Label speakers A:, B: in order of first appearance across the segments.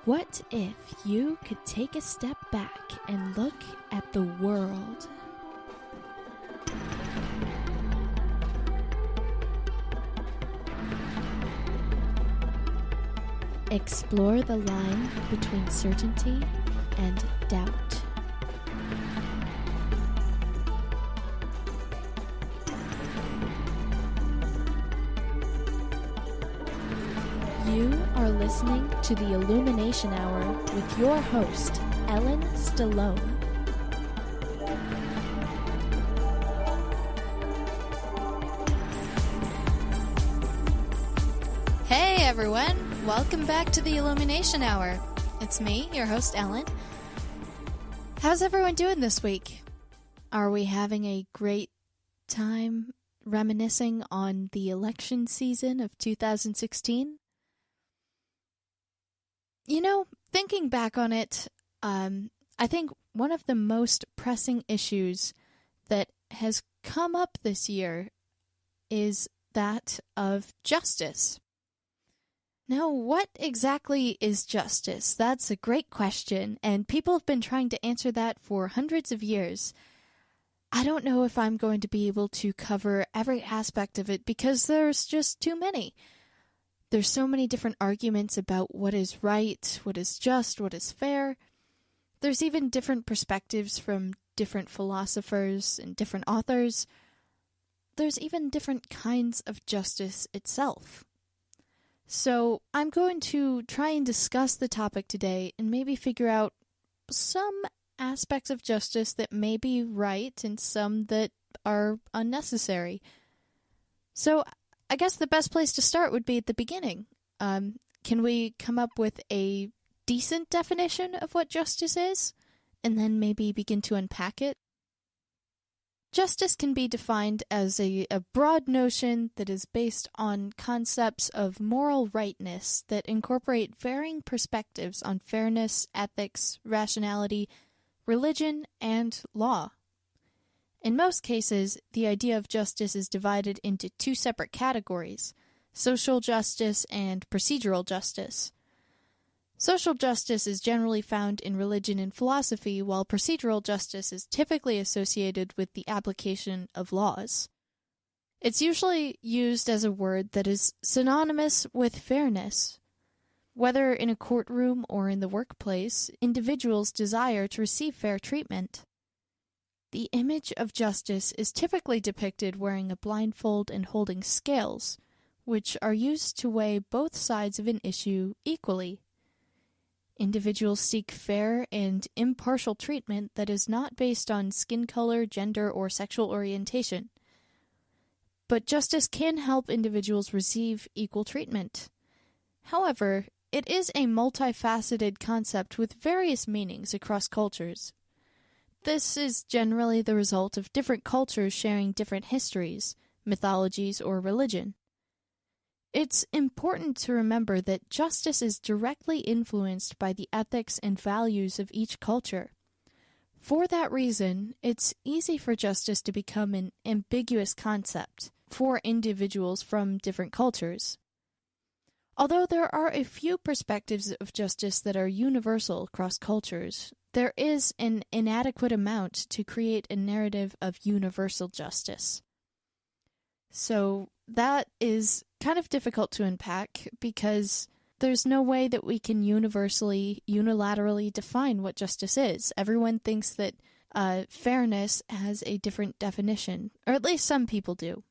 A: What if you could take a step back and look at the world? Explore the line between certainty and doubt. You are listening to the Illumination Hour with your host, Ellen Stallone.
B: Hey everyone, welcome back to the Illumination Hour. It's me, your host Ellen. How's everyone doing this week? Are we having a great time reminiscing on the election season of 2016? You know, thinking back on it, I think one of the most pressing issues that has come up this year is that of justice. Now, what exactly is justice? That's a great question, and people have been trying to answer that for hundreds of years. I don't know if I'm going to be able to cover every aspect of it because there's just too many. There's so many different arguments about what is right, what is just, what is fair. There's even different perspectives from different philosophers and different authors. There's even different kinds of justice itself. So I'm going to try and discuss the topic today and maybe figure out some aspects of justice that may be right and some that are unnecessary. So I guess the best place to start would be at the beginning. Can we come up with a decent definition of what justice is, and then maybe begin to unpack it? Justice can be defined as a broad notion that is based on concepts of moral rightness that incorporate varying perspectives on fairness, ethics, rationality, religion, and law. In most cases, the idea of justice is divided into two separate categories: social justice and procedural justice. Social justice is generally found in religion and philosophy, while procedural justice is typically associated with the application of laws. It's usually used as a word that is synonymous with fairness. Whether in a courtroom or in the workplace, individuals desire to receive fair treatment. The image of justice is typically depicted wearing a blindfold and holding scales, which are used to weigh both sides of an issue equally. Individuals seek fair and impartial treatment that is not based on skin color, gender, or sexual orientation. But justice can help individuals receive equal treatment. However, it is a multifaceted concept with various meanings across cultures. This is generally the result of different cultures sharing different histories, mythologies, or religion. It's important to remember that justice is directly influenced by the ethics and values of each culture. For that reason, it's easy for justice to become an ambiguous concept for individuals from different cultures. Although there are a few perspectives of justice that are universal across cultures, there is an inadequate amount to create a narrative of universal justice. So that is kind of difficult to unpack because there's no way that we can unilaterally define what justice is. Everyone thinks that fairness has a different definition, or at least some people do.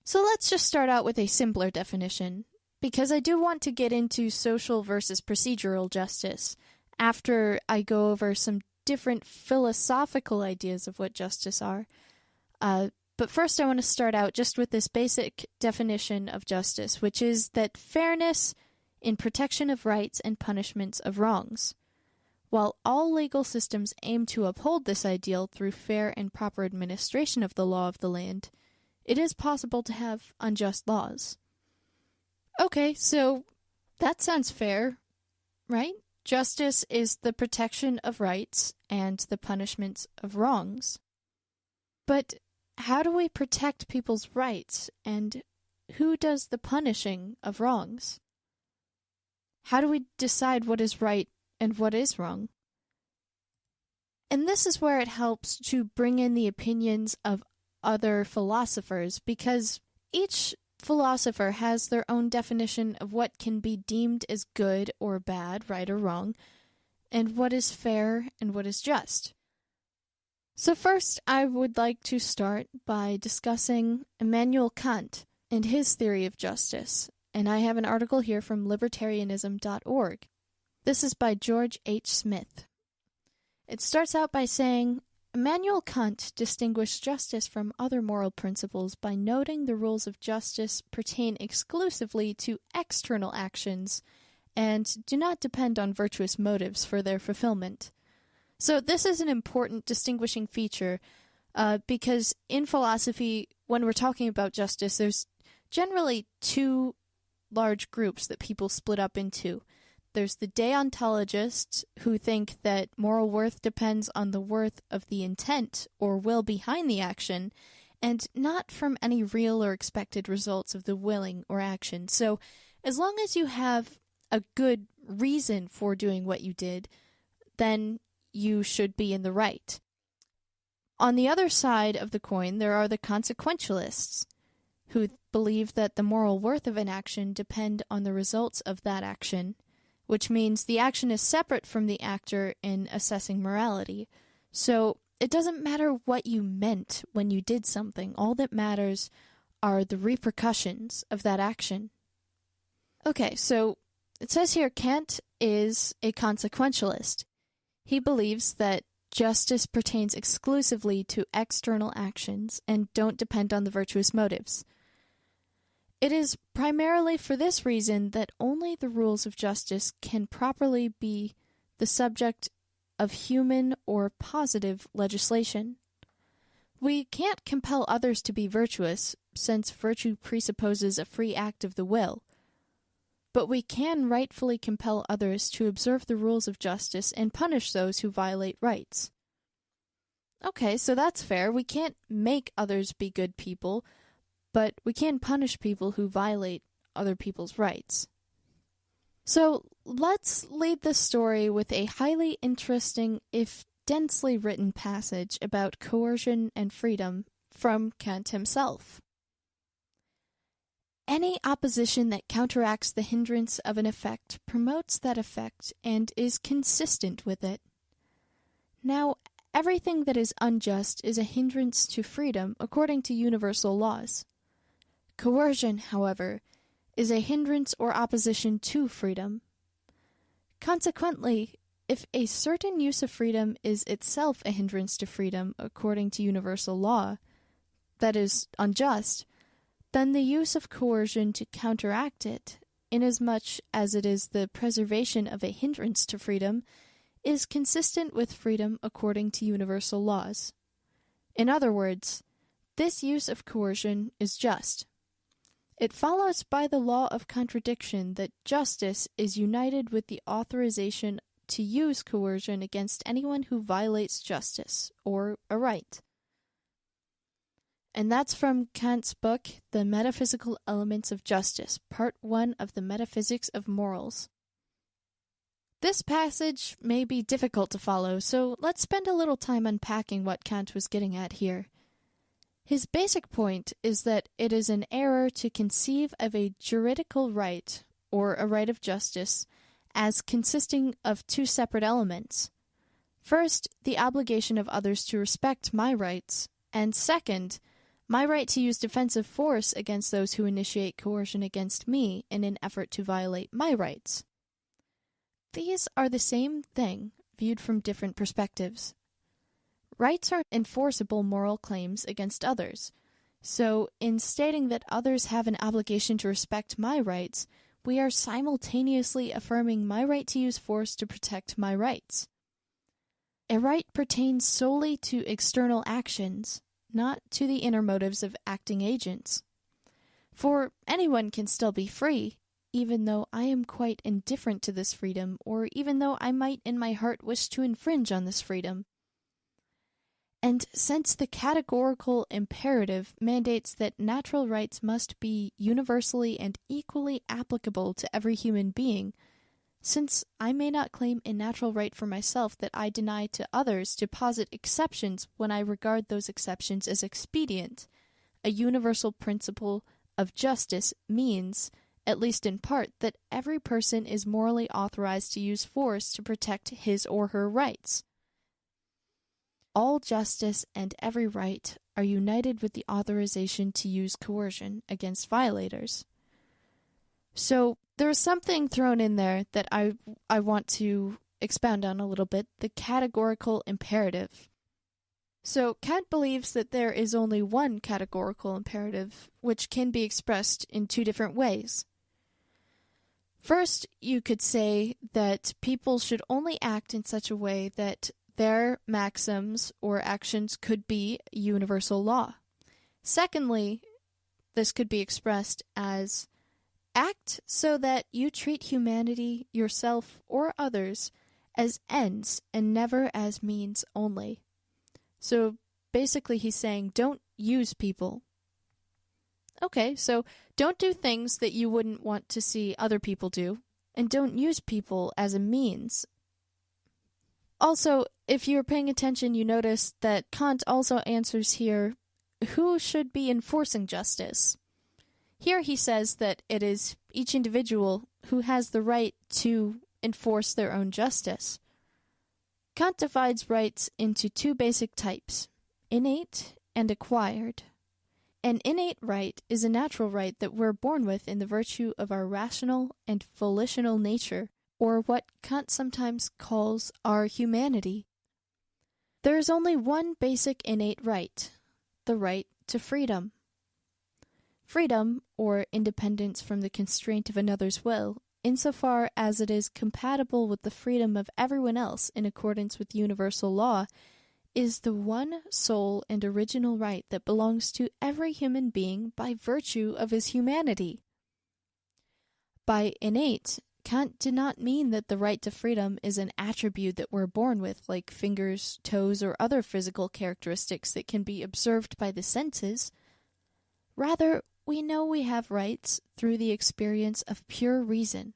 B: So let's just start out with a simpler definition, because I do want to get into social versus procedural justice after I go over some different philosophical ideas of what justice are. But first I want to start out just with this basic definition of justice, which is that fairness in protection of rights and punishments of wrongs. While all legal systems aim to uphold this ideal through fair and proper administration of the law of the land, it is possible to have unjust laws. Okay, so that sounds fair, right? Justice is the protection of rights and the punishments of wrongs. But how do we protect people's rights, and who does the punishing of wrongs? how do we decide what is right and what is wrong? And this is where it helps to bring in the opinions of other philosophers, because each philosopher has their own definition of what can be deemed as good or bad, right or wrong, and what is fair and what is just. So first, I would like to start by discussing Immanuel Kant and his theory of justice, and I have an article here from libertarianism.org. This is by George H. Smith. It starts out by saying, Immanuel Kant distinguished justice from other moral principles by noting the rules of justice pertain exclusively to external actions and do not depend on virtuous motives for their fulfillment. So this is an important distinguishing feature because in philosophy, when we're talking about justice, there's generally two large groups that people split up into. There's the deontologists, who think that moral worth depends on the worth of the intent or will behind the action, and not from any real or expected results of the willing or action. So as long as you have a good reason for doing what you did, then you should be in the right. On the other side of the coin, there are the consequentialists, who believe that the moral worth of an action depend on the results of that action, which means the action is separate from the actor in assessing morality. So it doesn't matter what you meant when you did something. All that matters are the repercussions of that action. Okay, so it says here Kant is a consequentialist. He believes that justice pertains exclusively to external actions and don't depend on the virtuous motives. It is primarily for this reason that only the rules of justice can properly be the subject of human or positive legislation. We can't compel others to be virtuous, since virtue presupposes a free act of the will. But we can rightfully compel others to observe the rules of justice and punish those who violate rights. Okay, so that's fair. We can't make others be good people, but we can punish people who violate other people's rights. So let's lead the story with a highly interesting, if densely written passage about coercion and freedom from Kant himself. Any opposition that counteracts the hindrance of an effect promotes that effect and is consistent with it. Now, everything that is unjust is a hindrance to freedom according to universal laws. Coercion, however, is a hindrance or opposition to freedom. Consequently, if a certain use of freedom is itself a hindrance to freedom according to universal law, that is, unjust, then the use of coercion to counteract it, inasmuch as it is the preservation of a hindrance to freedom, is consistent with freedom according to universal laws. In other words, this use of coercion is just. It follows by the law of contradiction that justice is united with the authorization to use coercion against anyone who violates justice, or a right. And that's from Kant's book, The Metaphysical Elements of Justice, Part 1 of the Metaphysics of Morals. This passage may be difficult to follow, so let's spend a little time unpacking what Kant was getting at here. His basic point is that it is an error to conceive of a juridical right, or a right of justice, as consisting of two separate elements. First, the obligation of others to respect my rights, and second, my right to use defensive force against those who initiate coercion against me in an effort to violate my rights. These are the same thing, viewed from different perspectives. Rights are enforceable moral claims against others. So, in stating that others have an obligation to respect my rights, we are simultaneously affirming my right to use force to protect my rights. A right pertains solely to external actions, not to the inner motives of acting agents. For anyone can still be free, even though I am quite indifferent to this freedom, or even though I might in my heart wish to infringe on this freedom. And since the categorical imperative mandates that natural rights must be universally and equally applicable to every human being, since I may not claim a natural right for myself that I deny to others to posit exceptions when I regard those exceptions as expedient, a universal principle of justice means, at least in part, that every person is morally authorized to use force to protect his or her rights. All justice and every right are united with the authorization to use coercion against violators. So there is something thrown in there that I want to expound on a little bit, the categorical imperative. So Kant believes that there is only one categorical imperative, which can be expressed in two different ways. First, you could say that people should only act in such a way that their maxims or actions could be universal law. Secondly, this could be expressed as act so that you treat humanity, yourself, or others as ends and never as means only. So basically he's saying don't use people. Okay, so don't do things that you wouldn't want to see other people do, and don't use people as a means. Also, if you're paying attention, you notice that Kant also answers here, who should be enforcing justice? Here he says that it is each individual who has the right to enforce their own justice. Kant divides rights into two basic types, innate and acquired. An innate right is a natural right that we're born with in the virtue of our rational and volitional nature, or what Kant sometimes calls our humanity. There is only one basic innate right, the right to freedom. Freedom, or independence from the constraint of another's will, insofar as it is compatible with the freedom of everyone else in accordance with universal law, is the one sole and original right that belongs to every human being by virtue of his humanity. By innate, Kant did not mean that the right to freedom is an attribute that we're born with, like fingers, toes, or other physical characteristics that can be observed by the senses. Rather, we know we have rights through the experience of pure reason,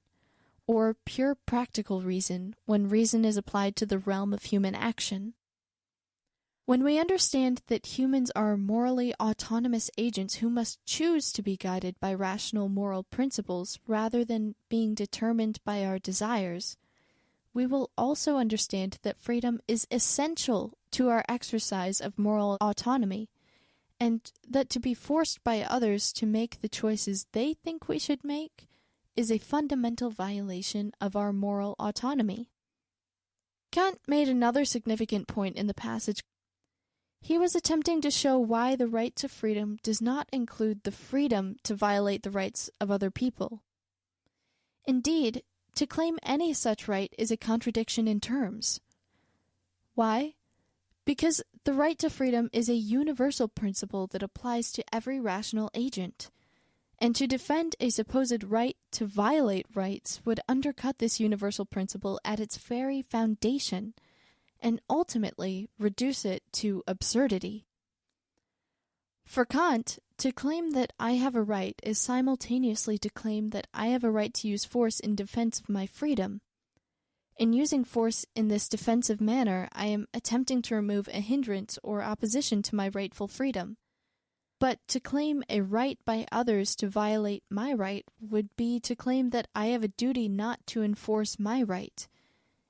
B: or pure practical reason when reason is applied to the realm of human action. When we understand that humans are morally autonomous agents who must choose to be guided by rational moral principles rather than being determined by our desires, we will also understand that freedom is essential to our exercise of moral autonomy, and that to be forced by others to make the choices they think we should make is a fundamental violation of our moral autonomy. Kant made another significant point in the passage. He was attempting to show why the right to freedom does not include the freedom to violate the rights of other people. Indeed, to claim any such right is a contradiction in terms. Why? Because the right to freedom is a universal principle that applies to every rational agent, and to defend a supposed right to violate rights would undercut this universal principle at its very foundation, and ultimately reduce it to absurdity. For Kant, to claim that I have a right is simultaneously to claim that I have a right to use force in defense of my freedom. In using force in this defensive manner, I am attempting to remove a hindrance or opposition to my rightful freedom. But to claim a right by others to violate my right would be to claim that I have a duty not to enforce my right,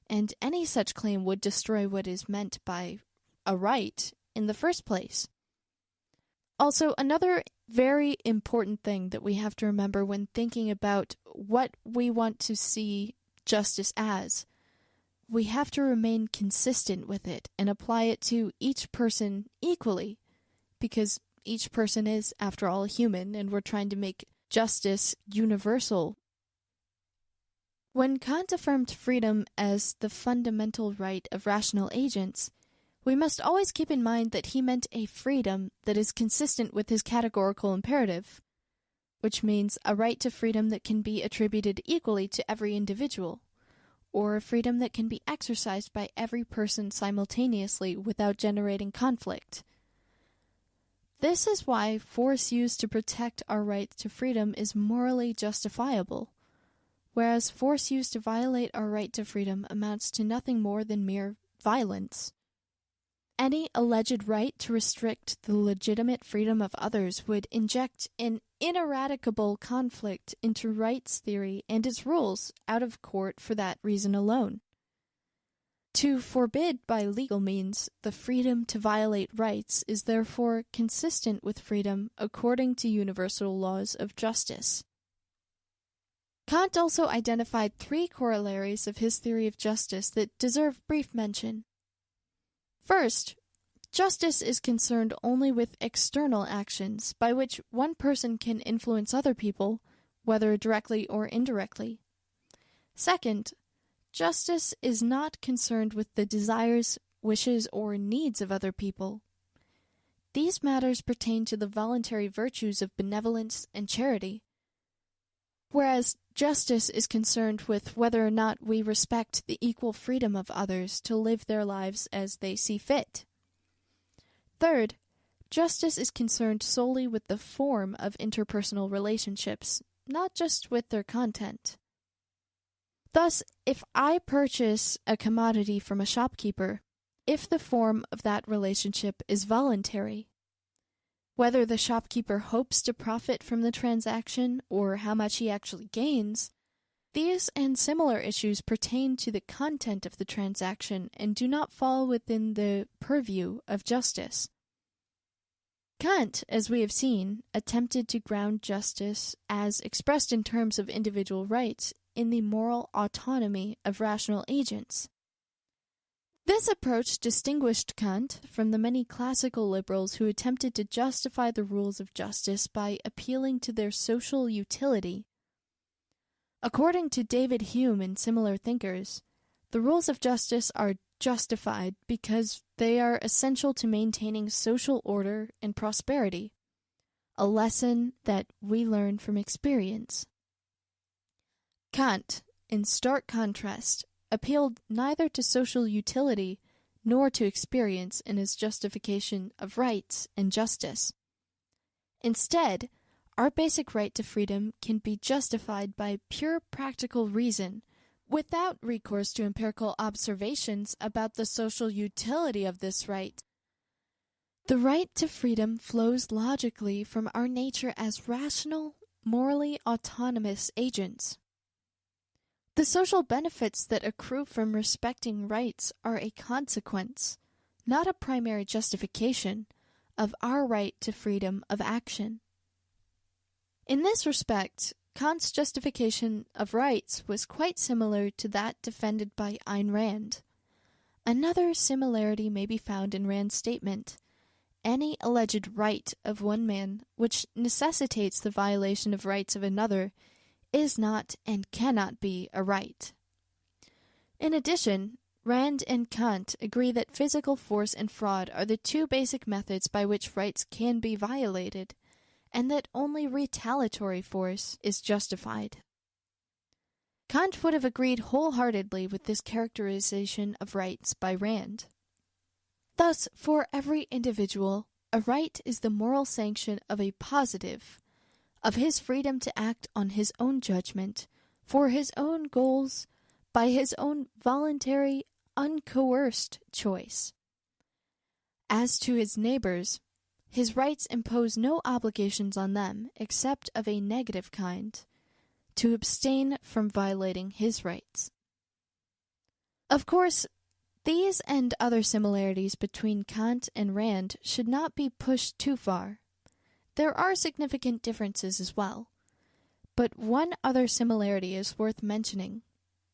B: and any such claim would destroy what is meant by a right in the first place. Also, another very important thing that we have to remember when thinking about what we want to see justice as, we have to remain consistent with it and apply it to each person equally, because each person is, after all, human, and we're trying to make justice universal. When Kant affirmed freedom as the fundamental right of rational agents, we must always keep in mind that he meant a freedom that is consistent with his categorical imperative, which means a right to freedom that can be attributed equally to every individual, or a freedom that can be exercised by every person simultaneously without generating conflict. This is why force used to protect our right to freedom is morally justifiable. whereas force used to violate our right to freedom amounts to nothing more than mere violence. Any alleged right to restrict the legitimate freedom of others would inject an ineradicable conflict into rights theory and its rules out of court for that reason alone. To forbid by legal means the freedom to violate rights is therefore consistent with freedom according to universal laws of justice. Kant also identified 3 corollaries of his theory of justice that deserve brief mention. First, justice is concerned only with external actions by which one person can influence other people, whether directly or indirectly. Second, justice is not concerned with the desires, wishes, or needs of other people. These matters pertain to the voluntary virtues of benevolence and charity, whereas justice is concerned with whether or not we respect the equal freedom of others to live their lives as they see fit. Third, justice is concerned solely with the form of interpersonal relationships, not just with their content. Thus, if I purchase a commodity from a shopkeeper, if the form of that relationship is voluntary, whether the shopkeeper hopes to profit from the transaction or how much he actually gains, these and similar issues pertain to the content of the transaction and do not fall within the purview of justice. Kant, as we have seen, attempted to ground justice, as expressed in terms of individual rights, in the moral autonomy of rational agents. This approach distinguished Kant from the many classical liberals who attempted to justify the rules of justice by appealing to their social utility. According to David Hume and similar thinkers, the rules of justice are justified because they are essential to maintaining social order and prosperity, a lesson that we learn from experience. Kant, in stark contrast, appealed neither to social utility nor to experience in his justification of rights and justice. Instead, our basic right to freedom can be justified by pure practical reason, without recourse to empirical observations about the social utility of this right. The right to freedom flows logically from our nature as rational, morally autonomous agents. The social benefits that accrue from respecting rights are a consequence, not a primary justification, of our right to freedom of action. In this respect, Kant's justification of rights was quite similar to that defended by Ayn Rand. Another similarity may be found in Rand's statement: any alleged right of one man which necessitates the violation of rights of another is not and cannot be a right. In addition, Rand and Kant agree that physical force and fraud are the 2 basic methods by which rights can be violated, and that only retaliatory force is justified. Kant would have agreed wholeheartedly with this characterization of rights by Rand. Thus, for every individual, a right is the moral sanction of a positive, of his freedom to act on his own judgment, for his own goals, by his own voluntary, uncoerced choice. As to his neighbors, his rights impose no obligations on them except of a negative kind, to abstain from violating his rights. Of course, these and other similarities between Kant and Rand should not be pushed too far. There are significant differences as well, but one other similarity is worth mentioning,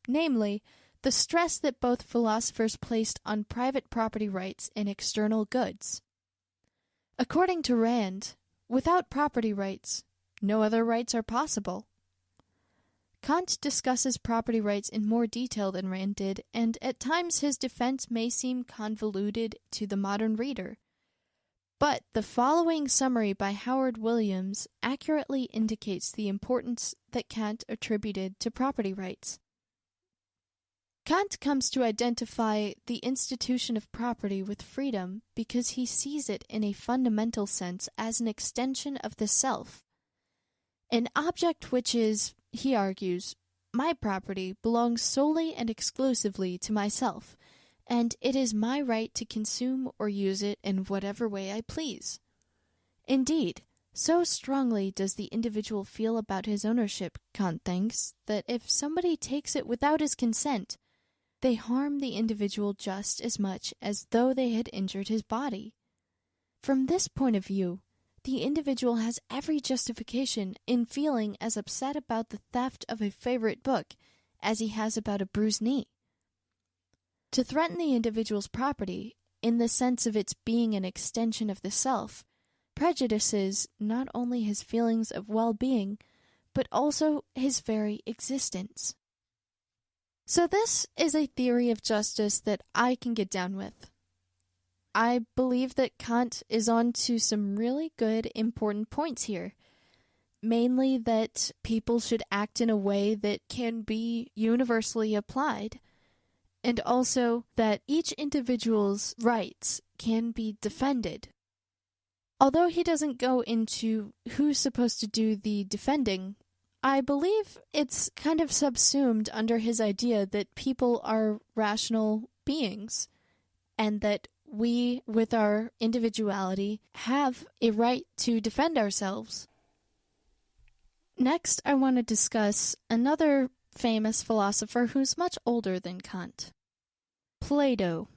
B: namely, the stress that both philosophers placed on private property rights in external goods. According to Rand, without property rights, no other rights are possible. Kant discusses property rights in more detail than Rand did, and at times his defense may seem convoluted to the modern reader. But the following summary by Howard Williams accurately indicates the importance that Kant attributed to property rights. Kant comes to identify the institution of property with freedom because he sees it in a fundamental sense as an extension of the self, an object which is, he argues, My property belongs solely and exclusively to myself, and it is my right to consume or use it in whatever way I please. Indeed, so strongly does the individual feel about his ownership, Kant thinks, that if somebody takes it without his consent, they harm the individual just as much as though they had injured his body. From this point of view, the individual has every justification in feeling as upset about the theft of a favorite book as he has about a bruised knee. To threaten the individual's property, in the sense of its being an extension of the self, prejudices not only his feelings of well-being, but also his very existence. So this is a theory of justice that I can get down with. I believe that Kant is on to some really good, important points here. Mainly that people should act in a way that can be universally applied, and also that each individual's rights can be defended. Although he doesn't go into who's supposed to do the defending, I believe it's kind of subsumed under his idea that people are rational beings, and that we, with our individuality, have a right to defend ourselves. Next, I want to discuss another famous philosopher who's much older than Kant, Plato,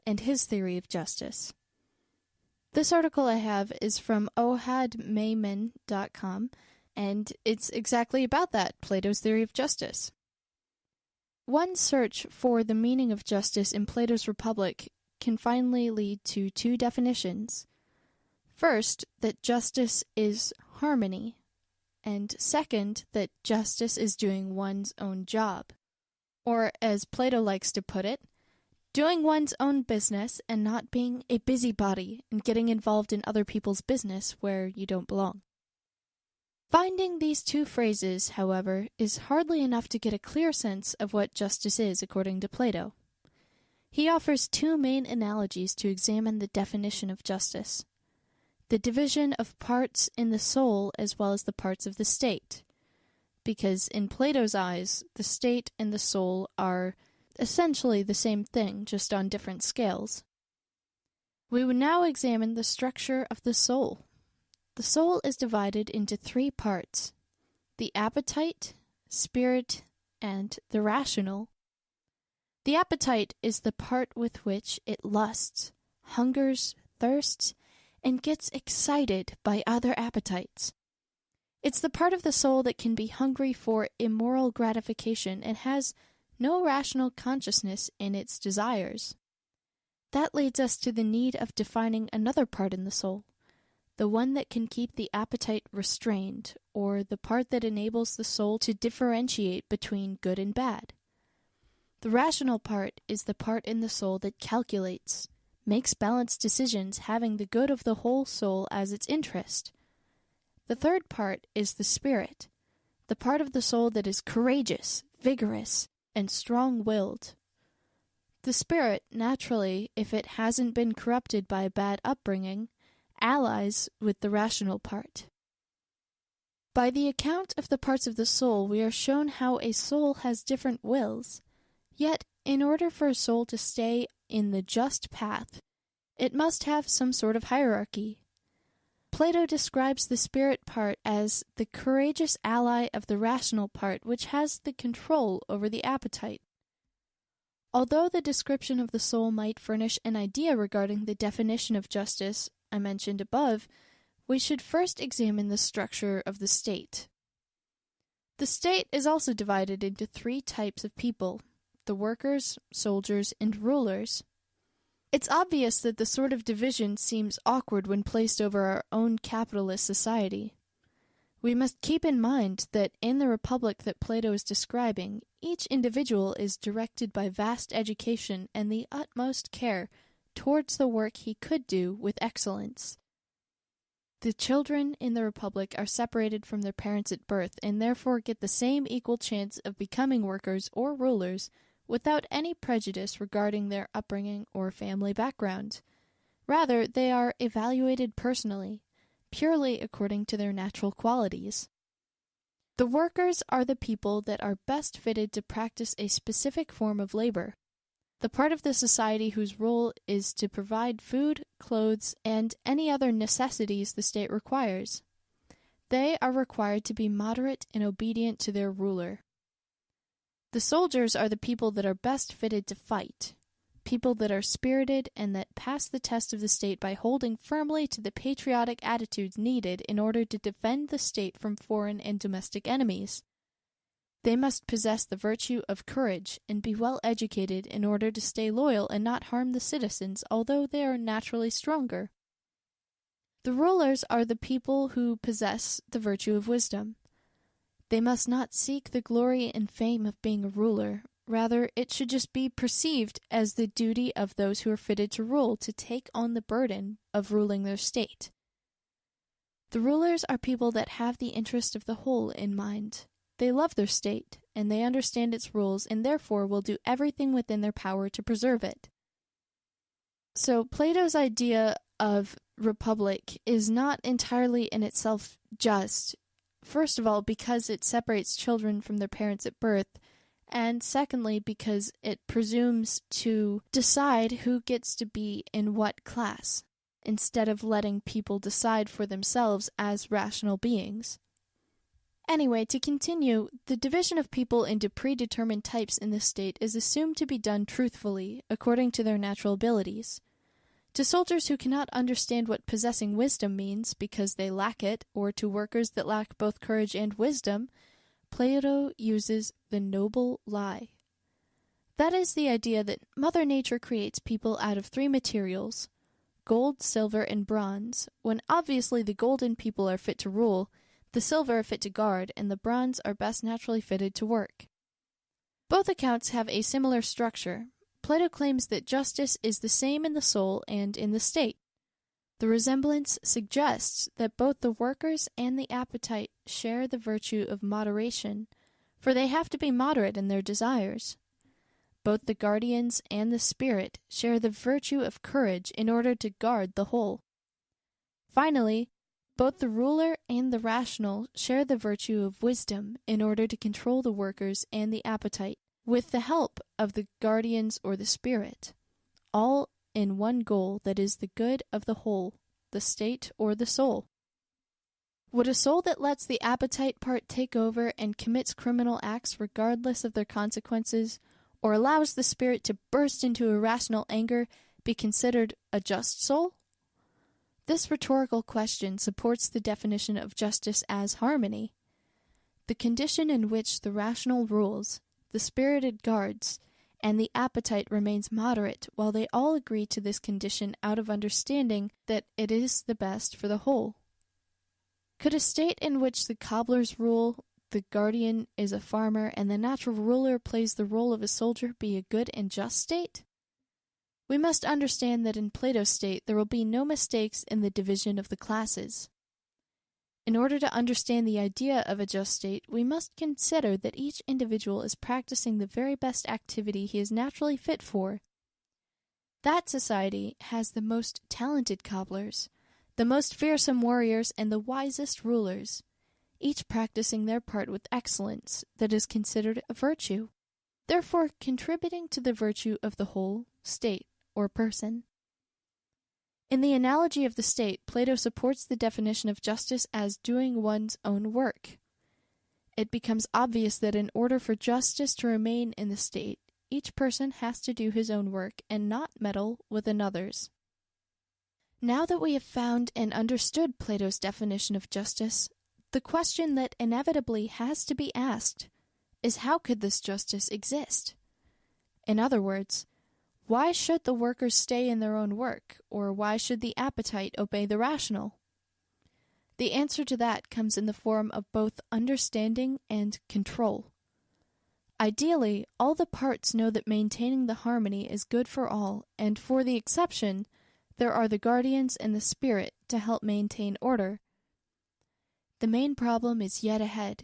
B: and his theory of justice. This article I have is from ohadmayman.com, and it's exactly about that, Plato's theory of justice. One search for the meaning of justice in Plato's Republic can finally lead to two definitions. First, that justice is harmony, and second, that justice is doing one's own job. Or, as Plato likes to put it, doing one's own business and not being a busybody and getting involved in other people's business where you don't belong. Finding these two phrases, however, is hardly enough to get a clear sense of what justice is according to Plato. He offers two main analogies to examine the definition of justice: the division of parts in the soul as well as the parts of the state, because in Plato's eyes, the state and the soul are essentially the same thing, just on different scales. We will now examine the structure of the soul. The soul is divided into three parts: the appetite, spirit, and the rational. The appetite is the part with which it lusts, hungers, thirsts, and gets excited by other appetites. It's the part of the soul that can be hungry for immoral gratification and has no rational consciousness in its desires. That leads us to the need of defining another part in the soul, the one that can keep the appetite restrained, or the part that enables the soul to differentiate between good and bad. The rational part is the part in the soul that calculates, makes balanced decisions having the good of the whole soul as its interest. The third part is the spirit, the part of the soul that is courageous, vigorous, and strong-willed. The spirit, naturally, if it hasn't been corrupted by a bad upbringing, allies with the rational part. By the account of the parts of the soul, we are shown how a soul has different wills. Yet, in order for a soul to stay in the just path, it must have some sort of hierarchy. Plato describes the spirit part as the courageous ally of the rational part, which has the control over the appetite. Although the description of the soul might furnish an idea regarding the definition of justice I mentioned above, we should first examine the structure of the state. The state is also divided into three types of people: the workers, soldiers, and rulers. It's obvious that the sort of division seems awkward when placed over our own capitalist society. We must keep in mind that in the republic that Plato is describing, each individual is directed by vast education and the utmost care towards the work he could do with excellence. The children in the republic are separated from their parents at birth and therefore get the same equal chance of becoming workers or rulers without any prejudice regarding their upbringing or family background. Rather, they are evaluated personally, purely according to their natural qualities. The workers are the people that are best fitted to practice a specific form of labor, the part of the society whose role is to provide food, clothes, and any other necessities the state requires. They are required to be moderate and obedient to their ruler. The soldiers are the people that are best fitted to fight, people that are spirited and that pass the test of the state by holding firmly to the patriotic attitudes needed in order to defend the state from foreign and domestic enemies. They must possess the virtue of courage and be well educated in order to stay loyal and not harm the citizens, although they are naturally stronger. The rulers are the people who possess the virtue of wisdom. They must not seek the glory and fame of being a ruler. Rather, it should just be perceived as the duty of those who are fitted to rule to take on the burden of ruling their state. The rulers are people that have the interest of the whole in mind. They love their state, and they understand its rules, and therefore will do everything within their power to preserve it. So Plato's idea of republic is not entirely in itself just, first of all, because it separates children from their parents at birth, and secondly, because it presumes to decide who gets to be in what class, instead of letting people decide for themselves as rational beings. Anyway, to continue, the division of people into predetermined types in the state is assumed to be done truthfully, according to their natural abilities. To soldiers who cannot understand what possessing wisdom means because they lack it, or to workers that lack both courage and wisdom, Plato uses the noble lie. That is the idea that Mother Nature creates people out of three materials, gold, silver, and bronze, when obviously the golden people are fit to rule, the silver are fit to guard, and the bronze are best naturally fitted to work. Both accounts have a similar structure. Plato claims that justice is the same in the soul and in the state. The resemblance suggests that both the workers and the appetite share the virtue of moderation, for they have to be moderate in their desires. Both the guardians and the spirit share the virtue of courage in order to guard the whole. Finally, both the ruler and the rational share the virtue of wisdom in order to control the workers and the appetite, with the help of the guardians or the spirit, all in one goal that is the good of the whole, the state or the soul. Would a soul that lets the appetite part take over and commits criminal acts regardless of their consequences, or allows the spirit to burst into irrational anger, be considered a just soul? This rhetorical question supports the definition of justice as harmony. The condition in which the rational rules, the spirited guards, and the appetite remains moderate while they all agree to this condition out of understanding that it is the best for the whole. Could a state in which the cobblers rule, the guardian is a farmer, and the natural ruler plays the role of a soldier be a good and just state? We must understand that in Plato's state there will be no mistakes in the division of the classes. In order to understand the idea of a just state, we must consider that each individual is practicing the very best activity he is naturally fit for. That society has the most talented cobblers, the most fearsome warriors, and the wisest rulers, each practicing their part with excellence that is considered a virtue, therefore contributing to the virtue of the whole state or person. In the analogy of the state, Plato supports the definition of justice as doing one's own work. It becomes obvious that in order for justice to remain in the state, each person has to do his own work and not meddle with another's. Now that we have found and understood Plato's definition of justice, the question that inevitably has to be asked is how could this justice exist? In other words, why should the workers stay in their own work, or why should the appetite obey the rational? The answer to that comes in the form of both understanding and control. Ideally, all the parts know that maintaining the harmony is good for all, and for the exception, there are the guardians and the spirit to help maintain order. The main problem is yet ahead.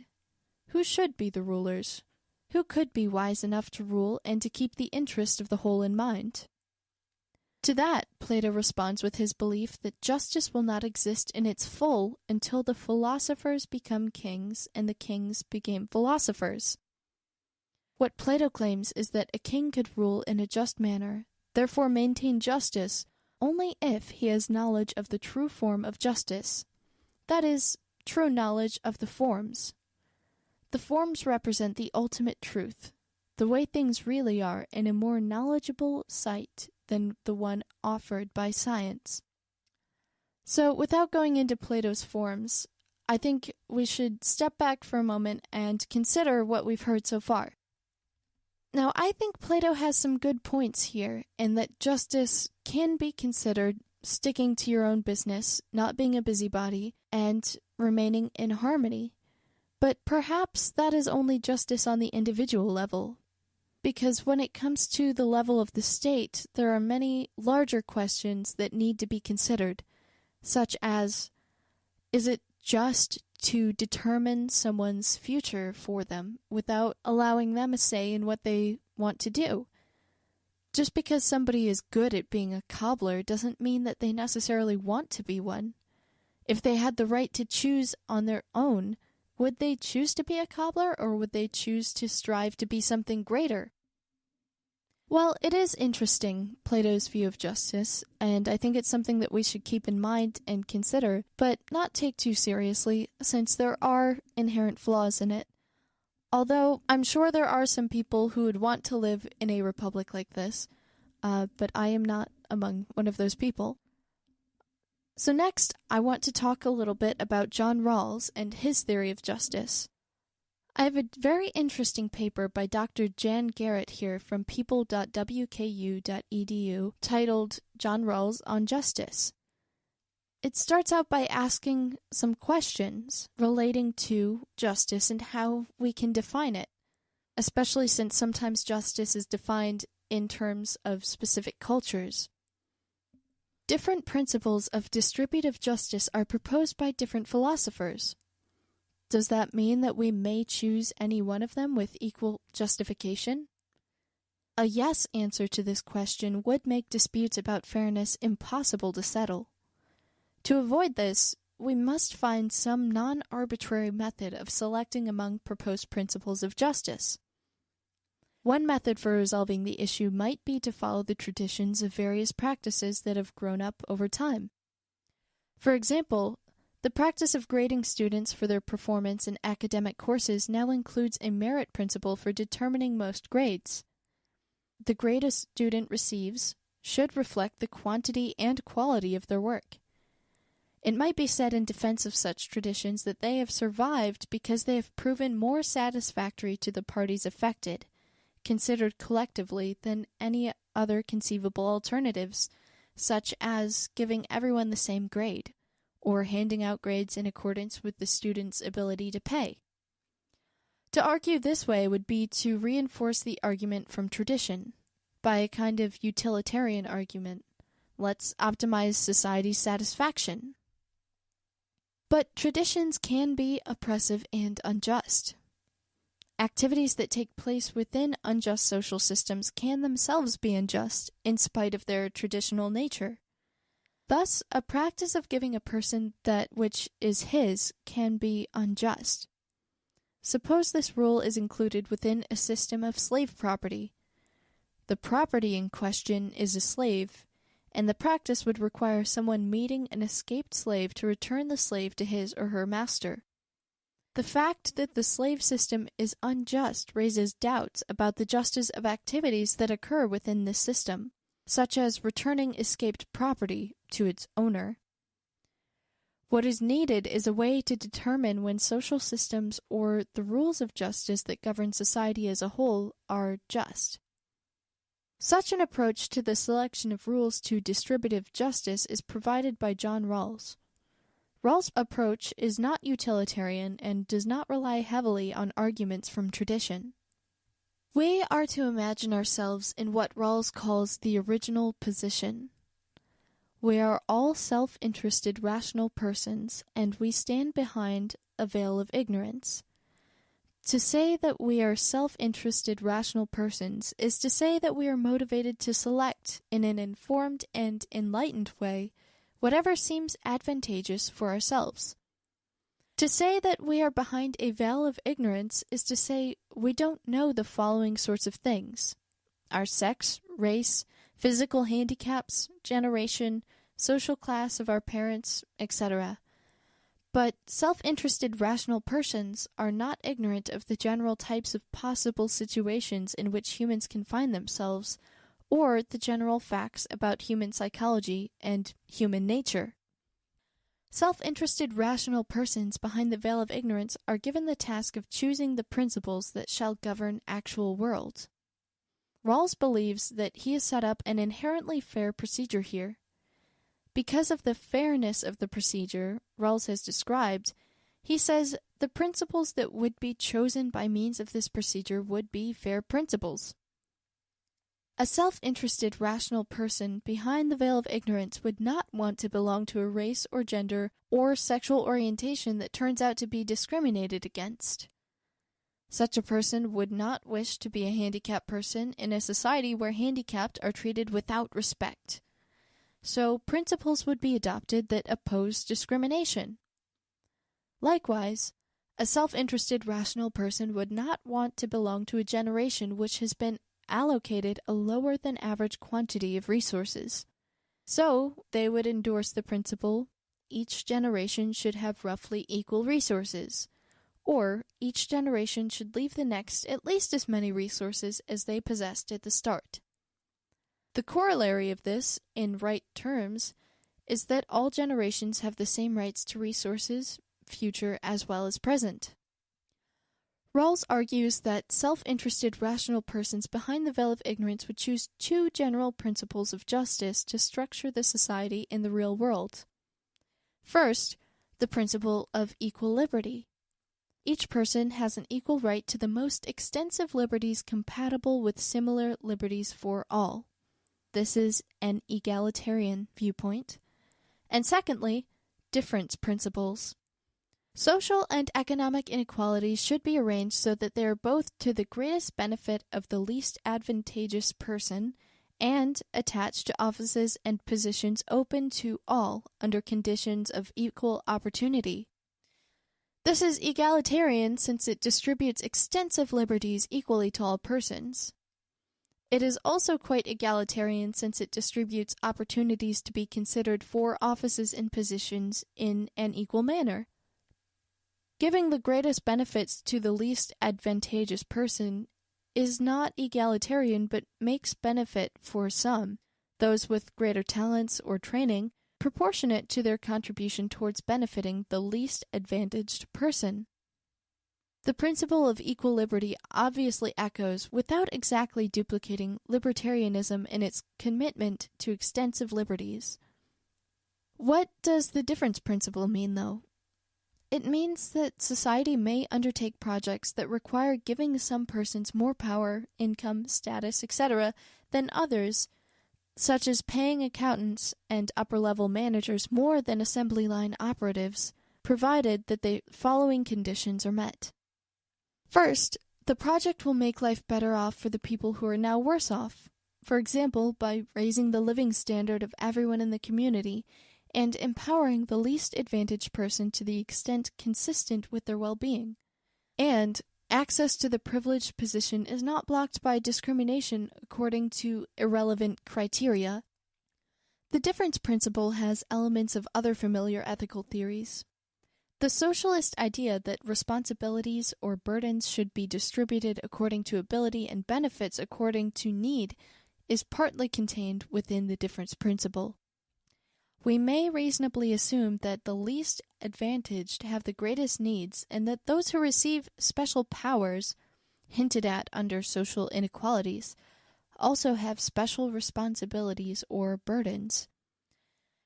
B: Who should be the rulers? Who could be wise enough to rule and to keep the interest of the whole in mind? To that, Plato responds with his belief that justice will not exist in its full until the philosophers become kings and the kings became philosophers. What Plato claims is that a king could rule in a just manner, therefore maintain justice, only if he has knowledge of the true form of justice, that is, true knowledge of the forms. The forms represent the ultimate truth, the way things really are in a more knowledgeable sight than the one offered by science. So, without going into Plato's forms, I think we should step back for a moment and consider what we've heard so far. Now, I think Plato has some good points here, in that justice can be considered sticking to your own business, not being a busybody, and remaining in harmony. But perhaps that is only justice on the individual level, because when it comes to the level of the state, there are many larger questions that need to be considered, such as, is it just to determine someone's future for them without allowing them a say in what they want to do? Just because somebody is good at being a cobbler doesn't mean that they necessarily want to be one. If they had the right to choose on their own, would they choose to be a cobbler, or would they choose to strive to be something greater? Well, it is interesting, Plato's view of justice, and I think it's something that we should keep in mind and consider, but not take too seriously, since there are inherent flaws in it. Although I'm sure there are some people who would want to live in a republic like this, but I am not among one of those people. So next, I want to talk a little bit about John Rawls and his theory of justice. I have a very interesting paper by Dr. Jan Garrett here from people.wku.edu titled John Rawls on Justice. It starts out by asking some questions relating to justice and how we can define it, especially since sometimes justice is defined in terms of specific cultures. Different principles of distributive justice are proposed by different philosophers. Does that mean that we may choose any one of them with equal justification? A yes answer to this question would make disputes about fairness impossible to settle. To avoid this, we must find some non-arbitrary method of selecting among proposed principles of justice. One method for resolving the issue might be to follow the traditions of various practices that have grown up over time. For example, the practice of grading students for their performance in academic courses now includes a merit principle for determining most grades. The grade a student receives should reflect the quantity and quality of their work. It might be said in defense of such traditions that they have survived because they have proven more satisfactory to the parties affected, considered collectively, than any other conceivable alternatives, such as giving everyone the same grade, or handing out grades in accordance with the student's ability to pay. To argue this way would be to reinforce the argument from tradition, by a kind of utilitarian argument. Let's optimize society's satisfaction. But traditions can be oppressive and unjust. Activities that take place within unjust social systems can themselves be unjust in spite of their traditional nature. Thus, a practice of giving a person that which is his can be unjust. Suppose this rule is included within a system of slave property. The property in question is a slave, and the practice would require someone meeting an escaped slave to return the slave to his or her master. The fact that the slave system is unjust raises doubts about the justice of activities that occur within this system, such as returning escaped property to its owner. What is needed is a way to determine when social systems or the rules of justice that govern society as a whole are just. Such an approach to the selection of rules to distributive justice is provided by John Rawls. Rawls' approach is not utilitarian and does not rely heavily on arguments from tradition. We are to imagine ourselves in what Rawls calls the original position. We are all self-interested rational persons, and we stand behind a veil of ignorance. To say that we are self-interested rational persons is to say that we are motivated to select, in an informed and enlightened way, whatever seems advantageous for ourselves. To say that we are behind a veil of ignorance is to say we don't know the following sorts of things: our sex, race, physical handicaps, generation, social class of our parents, etc. But self-interested rational persons are not ignorant of the general types of possible situations in which humans can find themselves, or the general facts about human psychology and human nature. Self-interested rational persons behind the veil of ignorance are given the task of choosing the principles that shall govern actual world. Rawls believes that he has set up an inherently fair procedure here. Because of the fairness of the procedure Rawls has described, he says the principles that would be chosen by means of this procedure would be fair principles. A self-interested rational person behind the veil of ignorance would not want to belong to a race or gender or sexual orientation that turns out to be discriminated against. Such a person would not wish to be a handicapped person in a society where handicapped are treated without respect. So principles would be adopted that oppose discrimination. Likewise, a self-interested rational person would not want to belong to a generation which has been allocated a lower than average quantity of resources. So they would endorse the principle, each generation should have roughly equal resources, or each generation should leave the next at least as many resources as they possessed at the start. The corollary of this, in right terms, is that all generations have the same rights to resources, future as well as present. Rawls argues that self-interested rational persons behind the veil of ignorance would choose two general principles of justice to structure the society in the real world. First, the principle of equal liberty. Each person has an equal right to the most extensive liberties compatible with similar liberties for all. This is an egalitarian viewpoint. And secondly, difference principles. Social and economic inequalities should be arranged so that they are both to the greatest benefit of the least advantageous person and attached to offices and positions open to all under conditions of equal opportunity. This is egalitarian since it distributes extensive liberties equally to all persons. It is also quite egalitarian since it distributes opportunities to be considered for offices and positions in an equal manner. Giving the greatest benefits to the least advantageous person is not egalitarian but makes benefit for some, those with greater talents or training, proportionate to their contribution towards benefiting the least advantaged person. The principle of equal liberty obviously echoes, without exactly duplicating, libertarianism in its commitment to extensive liberties. What does the difference principle mean, though? It means that society may undertake projects that require giving some persons more power, income, status, etc., than others, such as paying accountants and upper-level managers more than assembly line operatives, provided that the following conditions are met. First, the project will make life better off for the people who are now worse off, for example, by raising the living standard of everyone in the community and empowering the least advantaged person to the extent consistent with their well-being. And access to the privileged position is not blocked by discrimination according to irrelevant criteria. The difference principle has elements of other familiar ethical theories. The socialist idea that responsibilities or burdens should be distributed according to ability and benefits according to need is partly contained within the difference principle. We may reasonably assume that the least advantaged have the greatest needs and that those who receive special powers, hinted at under social inequalities, also have special responsibilities or burdens.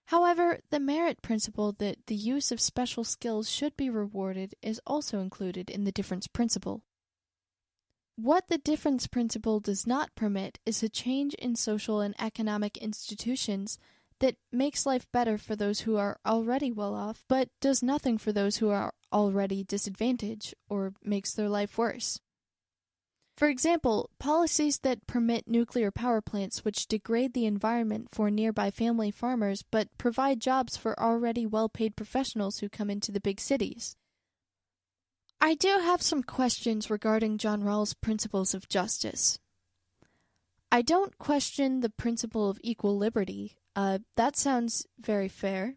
B: However, the merit principle that the use of special skills should be rewarded is also included in the difference principle. What the difference principle does not permit is a change in social and economic institutions that makes life better for those who are already well off, but does nothing for those who are already disadvantaged or makes their life worse. For example, policies that permit nuclear power plants which degrade the environment for nearby family farmers but provide jobs for already well-paid professionals who come into the big cities. I do have some questions regarding John Rawls' principles of justice. I don't question the principle of equal liberty. That sounds very fair,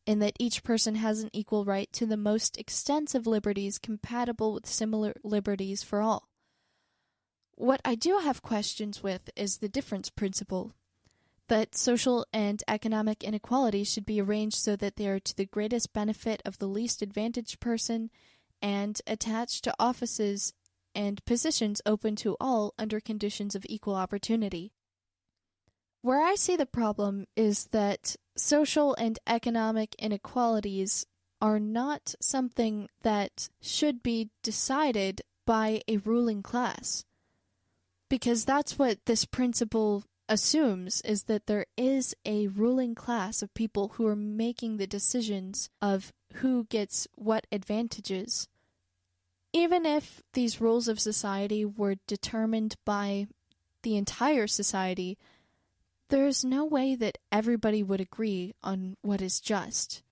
B: in that each person has an equal right to the most extensive liberties compatible with similar liberties for all. What I do have questions with is the difference principle, that social and economic inequalities should be arranged so that they are to the greatest benefit of the least advantaged person and attached to offices and positions open to all under conditions of equal opportunity. Where I see the problem is that social and economic inequalities are not something that should be decided by a ruling class. Because that's what this principle assumes, is that there is a ruling class of people who are making the decisions of who gets what advantages. Even if these rules of society were determined by the entire society, there's no way that everybody would agree on what is just.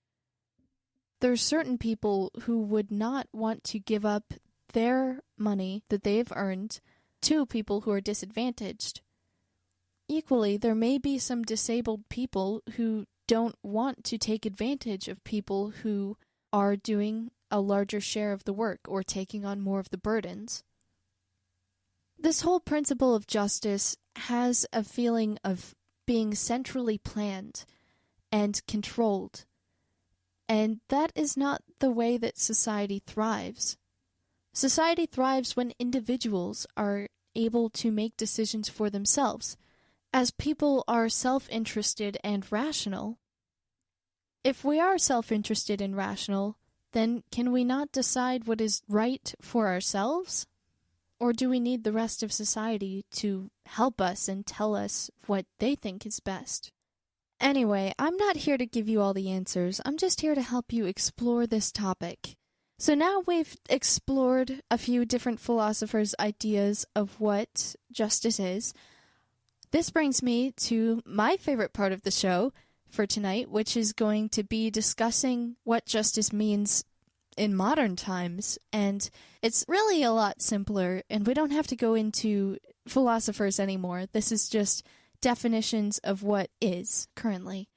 B: There's certain people who would not want to give up their money that they've earned to people who are disadvantaged. Equally, there may be some disabled people who don't want to take advantage of people who are doing a larger share of the work or taking on more of the burdens. This whole principle of justice has a feeling of being centrally planned and controlled, and that is not the way that society thrives. Society thrives when individuals are able to make decisions for themselves, as people are self-interested and rational. If we are self-interested and rational, then can we not decide what is right for ourselves? Or do we need the rest of society to help us and tell us what they think is best? Anyway, I'm not here to give you all the answers. I'm just here to help you explore this topic. So now we've explored a few different philosophers' ideas of what justice is. This brings me to my favorite part of the show for tonight, which is going to be discussing what justice means in modern times. And it's really a lot simpler, and we don't have to go into philosophers anymore. This is just definitions of what is currently.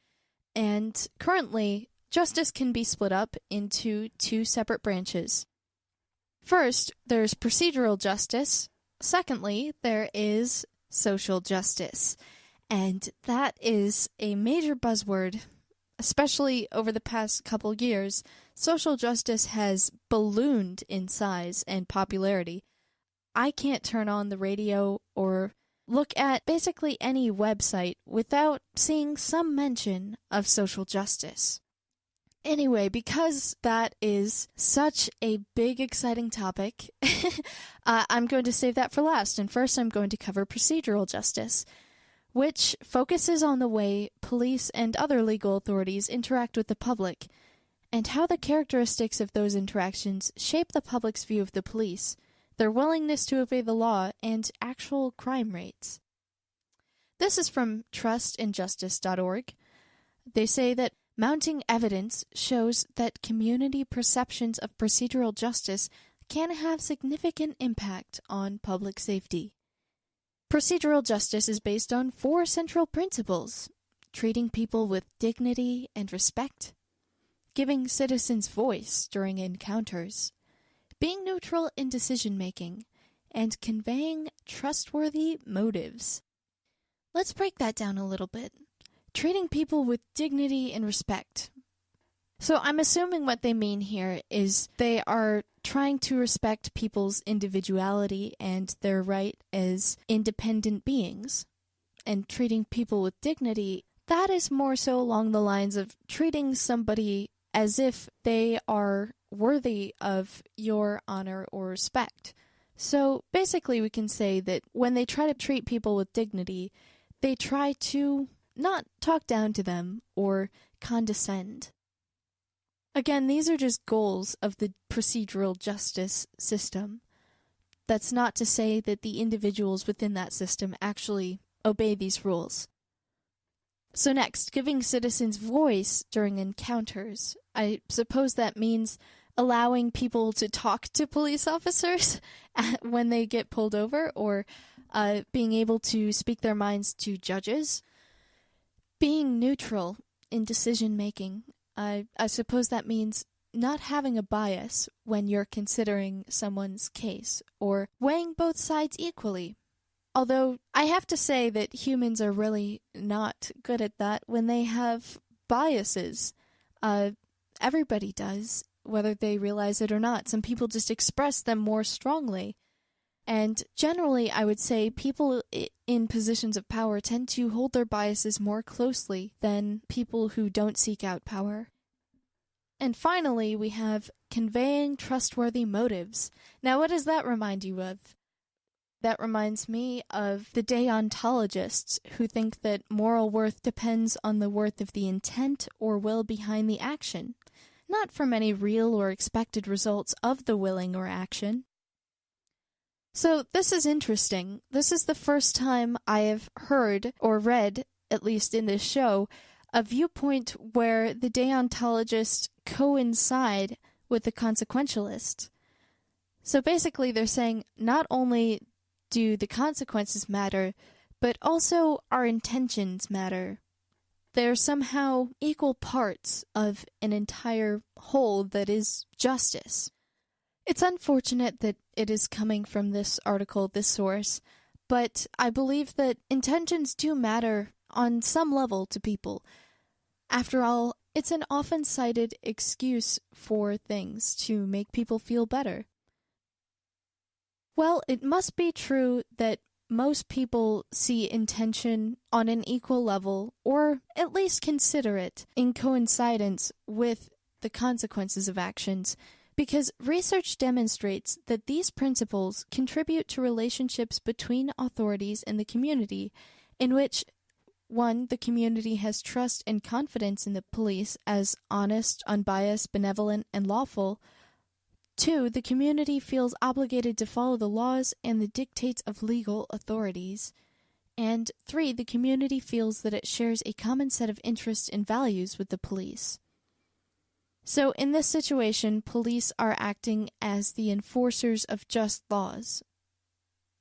B: And currently, justice can be split up into two separate branches. First, there's procedural justice. Secondly, there is social justice. And that is a major buzzword, especially over the past couple years. Social justice has ballooned in size and popularity. I can't turn on the radio or look at basically any website without seeing some mention of social justice. Anyway, because that is such a big, exciting topic, I'm going to save that for last. And first, I'm going to cover procedural justice, which focuses on the way police and other legal authorities interact with the public, and how the characteristics of those interactions shape the public's view of the police, their willingness to obey the law, and actual crime rates. This is from trustandjustice.org. They say that mounting evidence shows that community perceptions of procedural justice can have significant impact on public safety. Procedural justice is based on 4 central principles: treating people with dignity and respect, giving citizens voice during encounters, being neutral in decision-making, and conveying trustworthy motives. Let's break that down a little bit. Treating people with dignity and respect. So I'm assuming what they mean here is they are trying to respect people's individuality and their right as independent beings. And treating people with dignity, that is more so along the lines of treating somebody as if they are worthy of your honor or respect. So basically we can say that when they try to treat people with dignity, they try to not talk down to them or condescend. Again, these are just goals of the procedural justice system. That's not to say that the individuals within that system actually obey these rules. So next, giving citizens voice during encounters. I suppose that means allowing people to talk to police officers when they get pulled over, or being able to speak their minds to judges. Being neutral in decision-making. I suppose that means not having a bias when you're considering someone's case, or weighing both sides equally. Although I have to say that humans are really not good at that when they have biases. Everybody does, whether they realize it or not. Some people just express them more strongly. And generally, I would say people in positions of power tend to hold their biases more closely than people who don't seek out power. And finally, we have conveying trustworthy motives. Now, what does that remind you of? That reminds me of the deontologists who think that moral worth depends on the worth of the intent or will behind the action, not from any real or expected results of the willing or action. So this is interesting. This is the first time I have heard or read, at least in this show, a viewpoint where the deontologists coincide with the consequentialist. So basically they're saying not only do the consequences matter, but also our intentions matter. They're somehow equal parts of an entire whole that is justice. It's unfortunate that it is coming from this article, this source, but I believe that intentions do matter on some level to people. After all, it's an often cited excuse for things to make people feel better. Well, it must be true that most people see intention on an equal level, or at least consider it in coincidence with the consequences of actions, because research demonstrates that these principles contribute to relationships between authorities and the community, in which 1. The community has trust and confidence in the police as honest, unbiased, benevolent, and lawful. 2. The community feels obligated to follow the laws and the dictates of legal authorities. And 3. The community feels that it shares a common set of interests and values with the police. So in this situation, police are acting as the enforcers of just laws,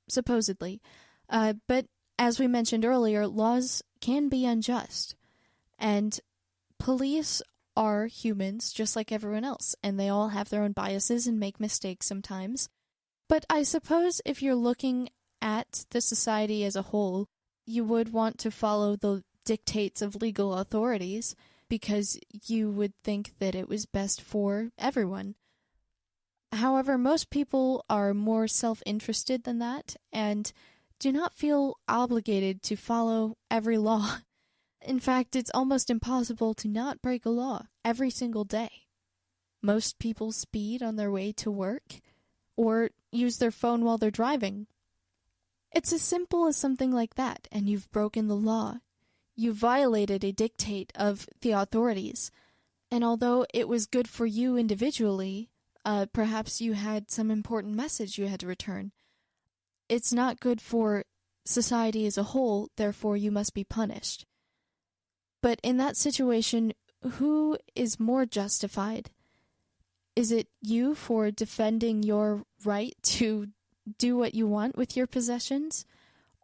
B: supposedly. But as we mentioned earlier, laws can be unjust. And police are humans just like everyone else, and they all have their own biases and make mistakes sometimes. But I suppose if you're looking at the society as a whole, you would want to follow the dictates of legal authorities because you would think that it was best for everyone. However, most people are more self-interested than that and do not feel obligated to follow every law. In fact, it's almost impossible to not break a law every single day. Most people speed on their way to work or use their phone while they're driving. It's as simple as something like that, and you've broken the law. You violated a dictate of the authorities. And although it was good for you individually, perhaps you had some important message you had to return. It's not good for society as a whole, therefore you must be punished. But in that situation, who is more justified? Is it you for defending your right to do what you want with your possessions?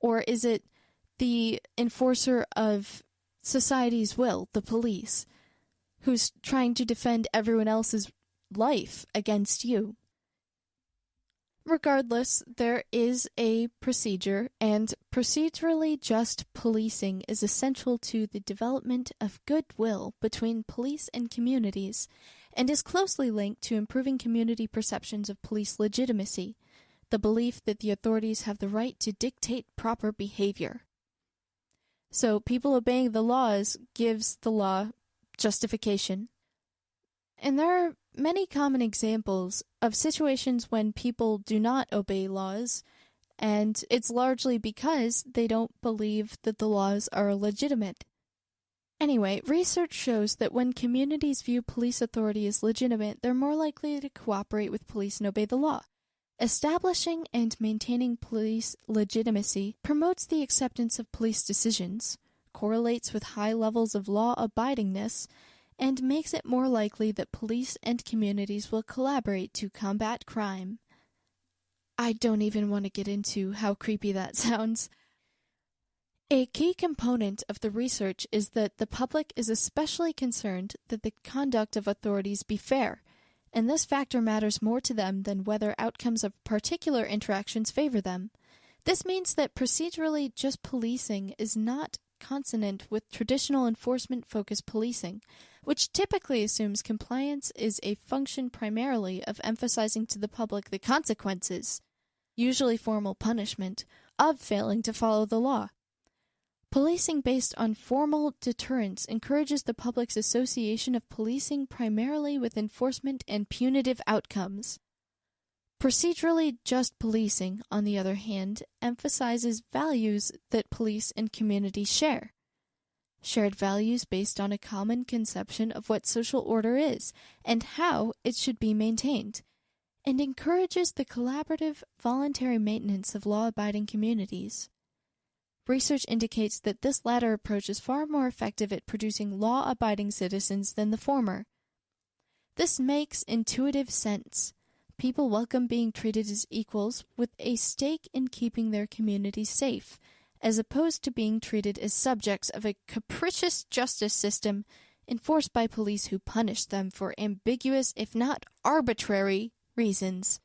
B: Or is it the enforcer of society's will, the police, who's trying to defend everyone else's life against you? Regardless, there is a procedure, and procedurally just policing is essential to the development of goodwill between police and communities, and is closely linked to improving community perceptions of police legitimacy, the belief that the authorities have the right to dictate proper behavior. So people obeying the laws gives the law justification. And there are many common examples of situations when people do not obey laws, and it's largely because they don't believe that the laws are legitimate. Anyway, research shows that when communities view police authority as legitimate, they're more likely to cooperate with police and obey the law. Establishing and maintaining police legitimacy promotes the acceptance of police decisions, correlates with high levels of law-abidingness, and makes it more likely that police and communities will collaborate to combat crime. I don't even want to get into how creepy that sounds. A key component of the research is that the public is especially concerned that the conduct of authorities be fair, and this factor matters more to them than whether outcomes of particular interactions favor them. This means that procedurally just policing is not consonant with traditional enforcement-focused policing, which typically assumes compliance is a function primarily of emphasizing to the public the consequences, usually formal punishment, of failing to follow the law. Policing based on formal deterrence encourages the public's association of policing primarily with enforcement and punitive outcomes. Procedurally just policing, on the other hand, emphasizes values that police and communities share. Shared values based on a common conception of what social order is and how it should be maintained, and encourages the collaborative, voluntary maintenance of law-abiding communities. Research indicates that this latter approach is far more effective at producing law-abiding citizens than the former. This makes intuitive sense. People welcome being treated as equals with a stake in keeping their communities safe, as opposed to being treated as subjects of a capricious justice system enforced by police who punish them for ambiguous, if not arbitrary, reasons.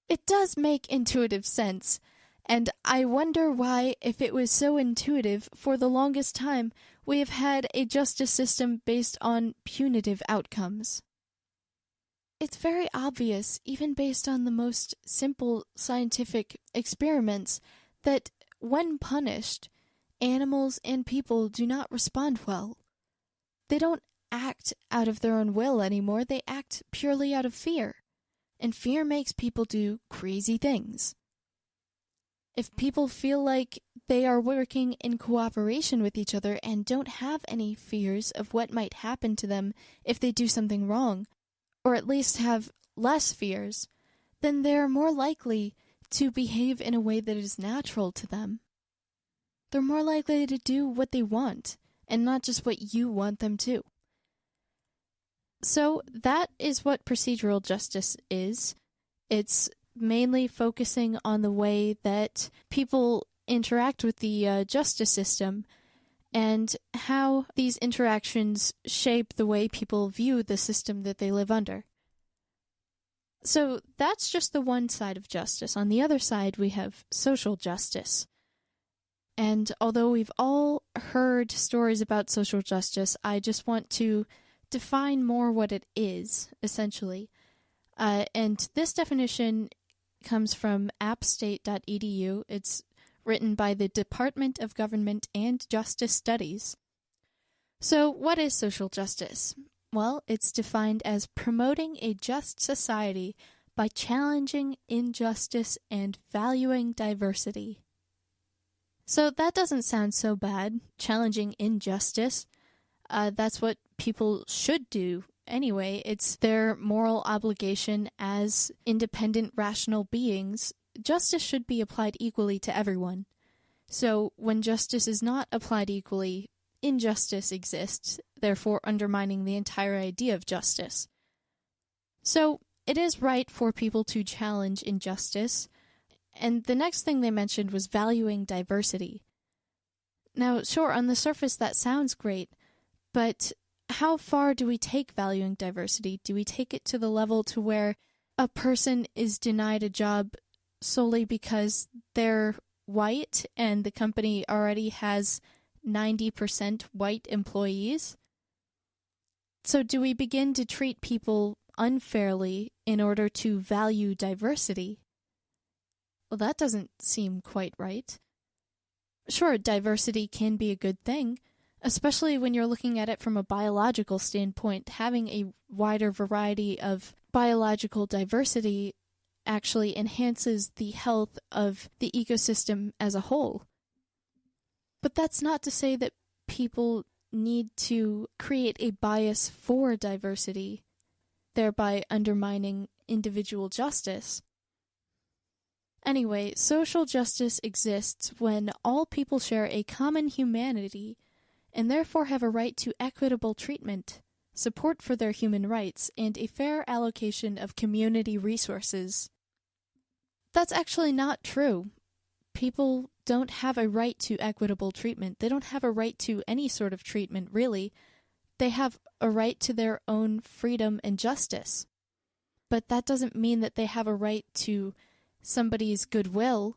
B: It does make intuitive sense. And I wonder why, if it was so intuitive, for the longest time, we have had a justice system based on punitive outcomes. It's very obvious, even based on the most simple scientific experiments, that when punished, animals and people do not respond well. They don't act out of their own will anymore, they act purely out of fear. And fear makes people do crazy things. If people feel like they are working in cooperation with each other and don't have any fears of what might happen to them if they do something wrong, or at least have less fears, then they're more likely to behave in a way that is natural to them. They're more likely to do what they want, and not just what you want them to. So that is what procedural justice is. It's mainly focusing on the way that people interact with the justice system and how these interactions shape the way people view the system that they live under. So that's just the one side of justice. On the other side, we have social justice. And although we've all heard stories about social justice, I just want to define more what it is, essentially. And this definition comes from appstate.edu. It's written by the Department of Government and Justice Studies. So, what is social justice? Well, it's defined as promoting a just society by challenging injustice and valuing diversity. So that doesn't sound so bad, challenging injustice. That's what people should do anyway. It's their moral obligation as independent, rational beings. Justice should be applied equally to everyone. So when justice is not applied equally, injustice exists, therefore undermining the entire idea of justice. So it is right for people to challenge injustice. And the next thing they mentioned was valuing diversity. Now, sure, on the surface that sounds great, but how far do we take valuing diversity? Do we take it to the level to where a person is denied a job solely because they're white and the company already has 90% white employees? So do we begin to treat people unfairly in order to value diversity? Well, that doesn't seem quite right. Sure, diversity can be a good thing, especially when you're looking at it from a biological standpoint. Having a wider variety of biological diversity actually enhances the health of the ecosystem as a whole. But that's not to say that people need to create a bias for diversity, thereby undermining individual justice. Anyway, social justice exists when all people share a common humanity and therefore have a right to equitable treatment, support for their human rights, and a fair allocation of community resources. That's actually not true. People don't have a right to equitable treatment. They don't have a right to any sort of treatment, really. They have a right to their own freedom and justice. But that doesn't mean that they have a right to somebody's goodwill.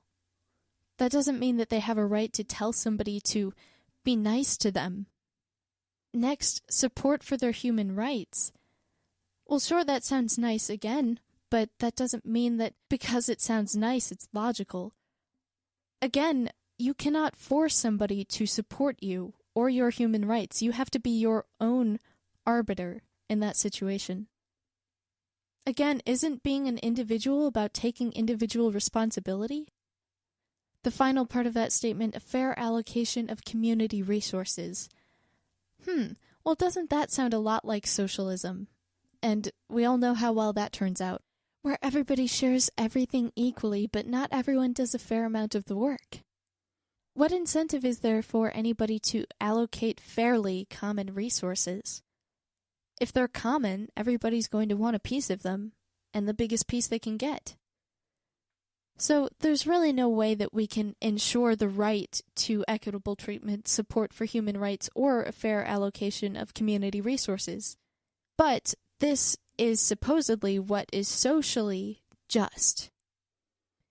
B: That doesn't mean that they have a right to tell somebody to be nice to them. Next, support for their human rights. Well, sure, that sounds nice again, but that doesn't mean that because it sounds nice, it's logical. Again, you cannot force somebody to support you or your human rights. You have to be your own arbiter in that situation. Again, isn't being an individual about taking individual responsibility? The final part of that statement, a fair allocation of community resources. Well, doesn't that sound a lot like socialism? And we all know how well that turns out, where everybody shares everything equally, but not everyone does a fair amount of the work. What incentive is there for anybody to allocate fairly common resources? If they're common, everybody's going to want a piece of them, and the biggest piece they can get. So there's really no way that we can ensure the right to equitable treatment, support for human rights, or a fair allocation of community resources. But this is supposedly what is socially just.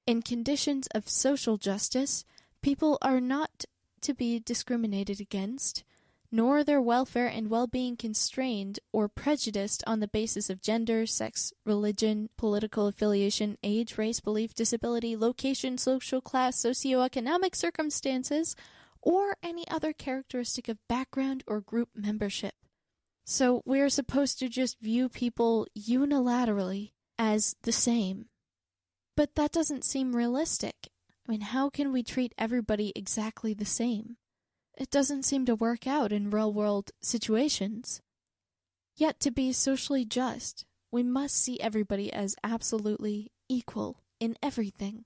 B: In conditions of social justice, people are not to be discriminated against, nor their welfare and well-being constrained or prejudiced on the basis of gender, sex, religion, political affiliation, age, race, belief, disability, location, social class, socioeconomic circumstances, or any other characteristic of background or group membership. So we're supposed to just view people unilaterally as the same. But that doesn't seem realistic. I mean, how can we treat everybody exactly the same? It doesn't seem to work out in real-world situations. Yet to be socially just, we must see everybody as absolutely equal in everything.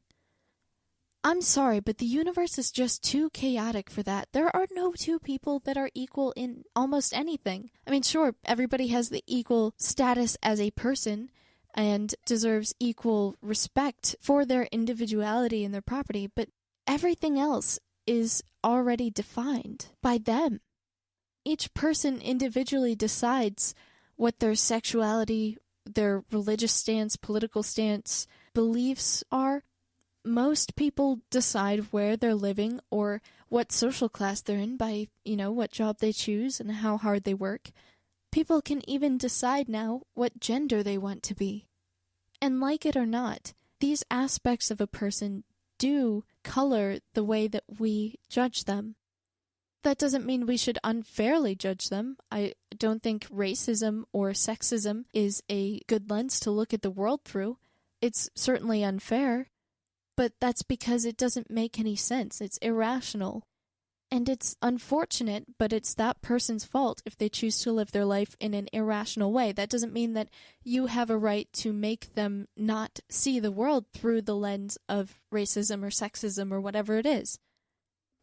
B: I'm sorry, but the universe is just too chaotic for that. There are no two people that are equal in almost anything. I mean, sure, everybody has the equal status as a person and deserves equal respect for their individuality and their property, but everything else is already defined by them. Each person individually decides what their sexuality, their religious stance, political stance, beliefs are. Most people decide where they're living or what social class they're in by, what job they choose and how hard they work. People can even decide now what gender they want to be. And like it or not, these aspects of a person do color the way that we judge them. That doesn't mean we should unfairly judge them. I don't think racism or sexism is a good lens to look at the world through. It's certainly unfair, but that's because it doesn't make any sense. It's irrational. And it's unfortunate, but it's that person's fault if they choose to live their life in an irrational way. That doesn't mean that you have a right to make them not see the world through the lens of racism or sexism or whatever it is.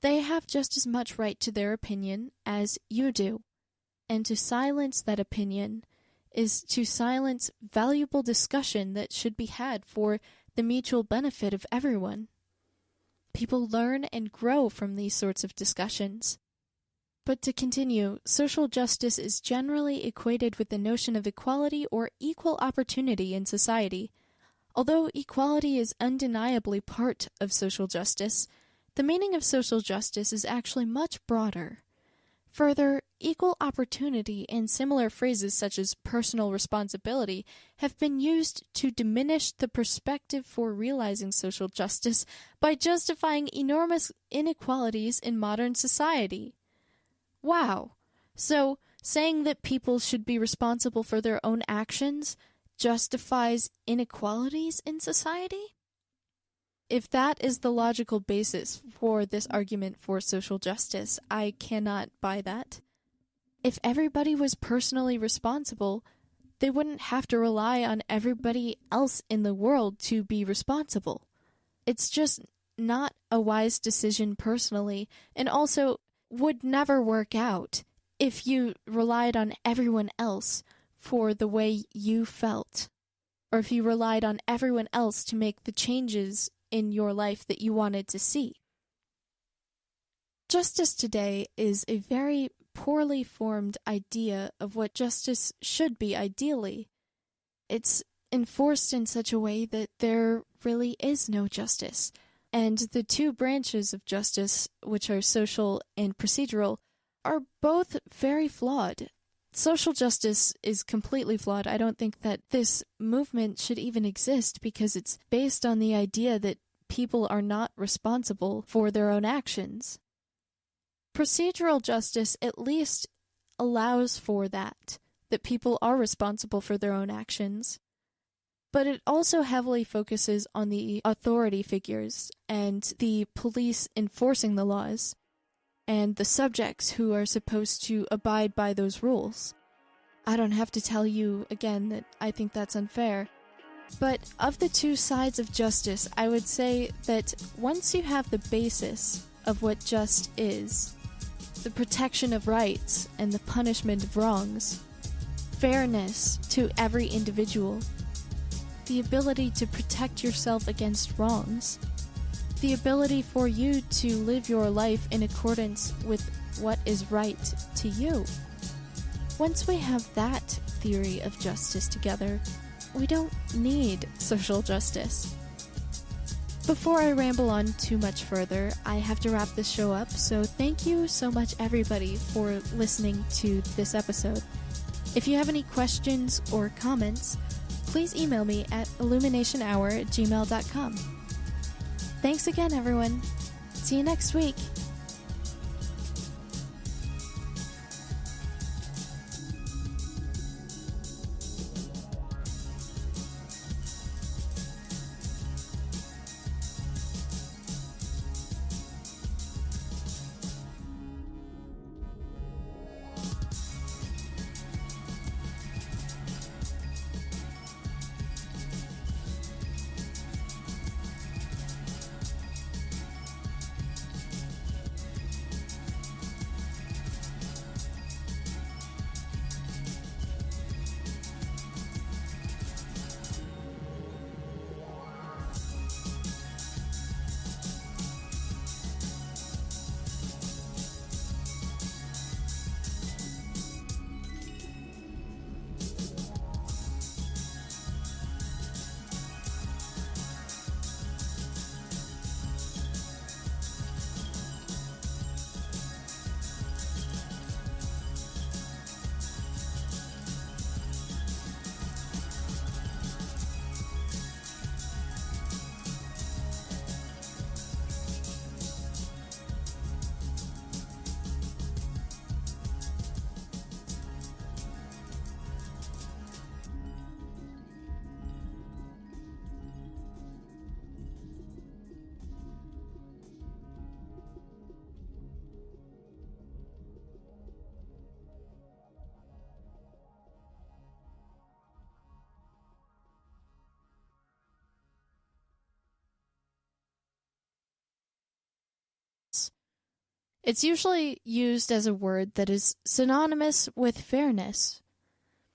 B: They have just as much right to their opinion as you do. And to silence that opinion is to silence valuable discussion that should be had for the mutual benefit of everyone. People learn and grow from these sorts of discussions. But to continue, social justice is generally equated with the notion of equality or equal opportunity in society. Although equality is undeniably part of social justice, the meaning of social justice is actually much broader. Further, equal opportunity and similar phrases such as personal responsibility have been used to diminish the perspective for realizing social justice by justifying enormous inequalities in modern society. Wow. So, saying that people should be responsible for their own actions justifies inequalities in society? If that is the logical basis for this argument for social justice, I cannot buy that. If everybody was personally responsible, they wouldn't have to rely on everybody else in the world to be responsible. It's just not a wise decision personally, and also would never work out if you relied on everyone else for the way you felt, or if you relied on everyone else to make the changes in your life that you wanted to see. Justice today is a very poorly formed idea of what justice should be ideally. It's enforced in such a way that there really is no justice. And the two branches of justice, which are social and procedural, are both very flawed. Social justice is completely flawed. I don't think that this movement should even exist because it's based on the idea that people are not responsible for their own actions. Procedural justice at least allows for that people are responsible for their own actions. But it also heavily focuses on the authority figures and the police enforcing the laws, and the subjects who are supposed to abide by those rules. I don't have to tell you again that I think that's unfair. But of the two sides of justice, I would say that once you have the basis of what just is, the protection of rights and the punishment of wrongs, fairness to every individual, the ability to protect yourself against wrongs, the ability for you to live your life in accordance with what is right to you. Once we have that theory of justice together, we don't need social justice. Before I ramble on too much further, I have to wrap this show up, so thank you so much everybody for listening to this episode. If you have any questions or comments, please email me at illuminationhour@gmail.com. Thanks again, everyone. See you next week. It's usually used as a word that is synonymous with fairness.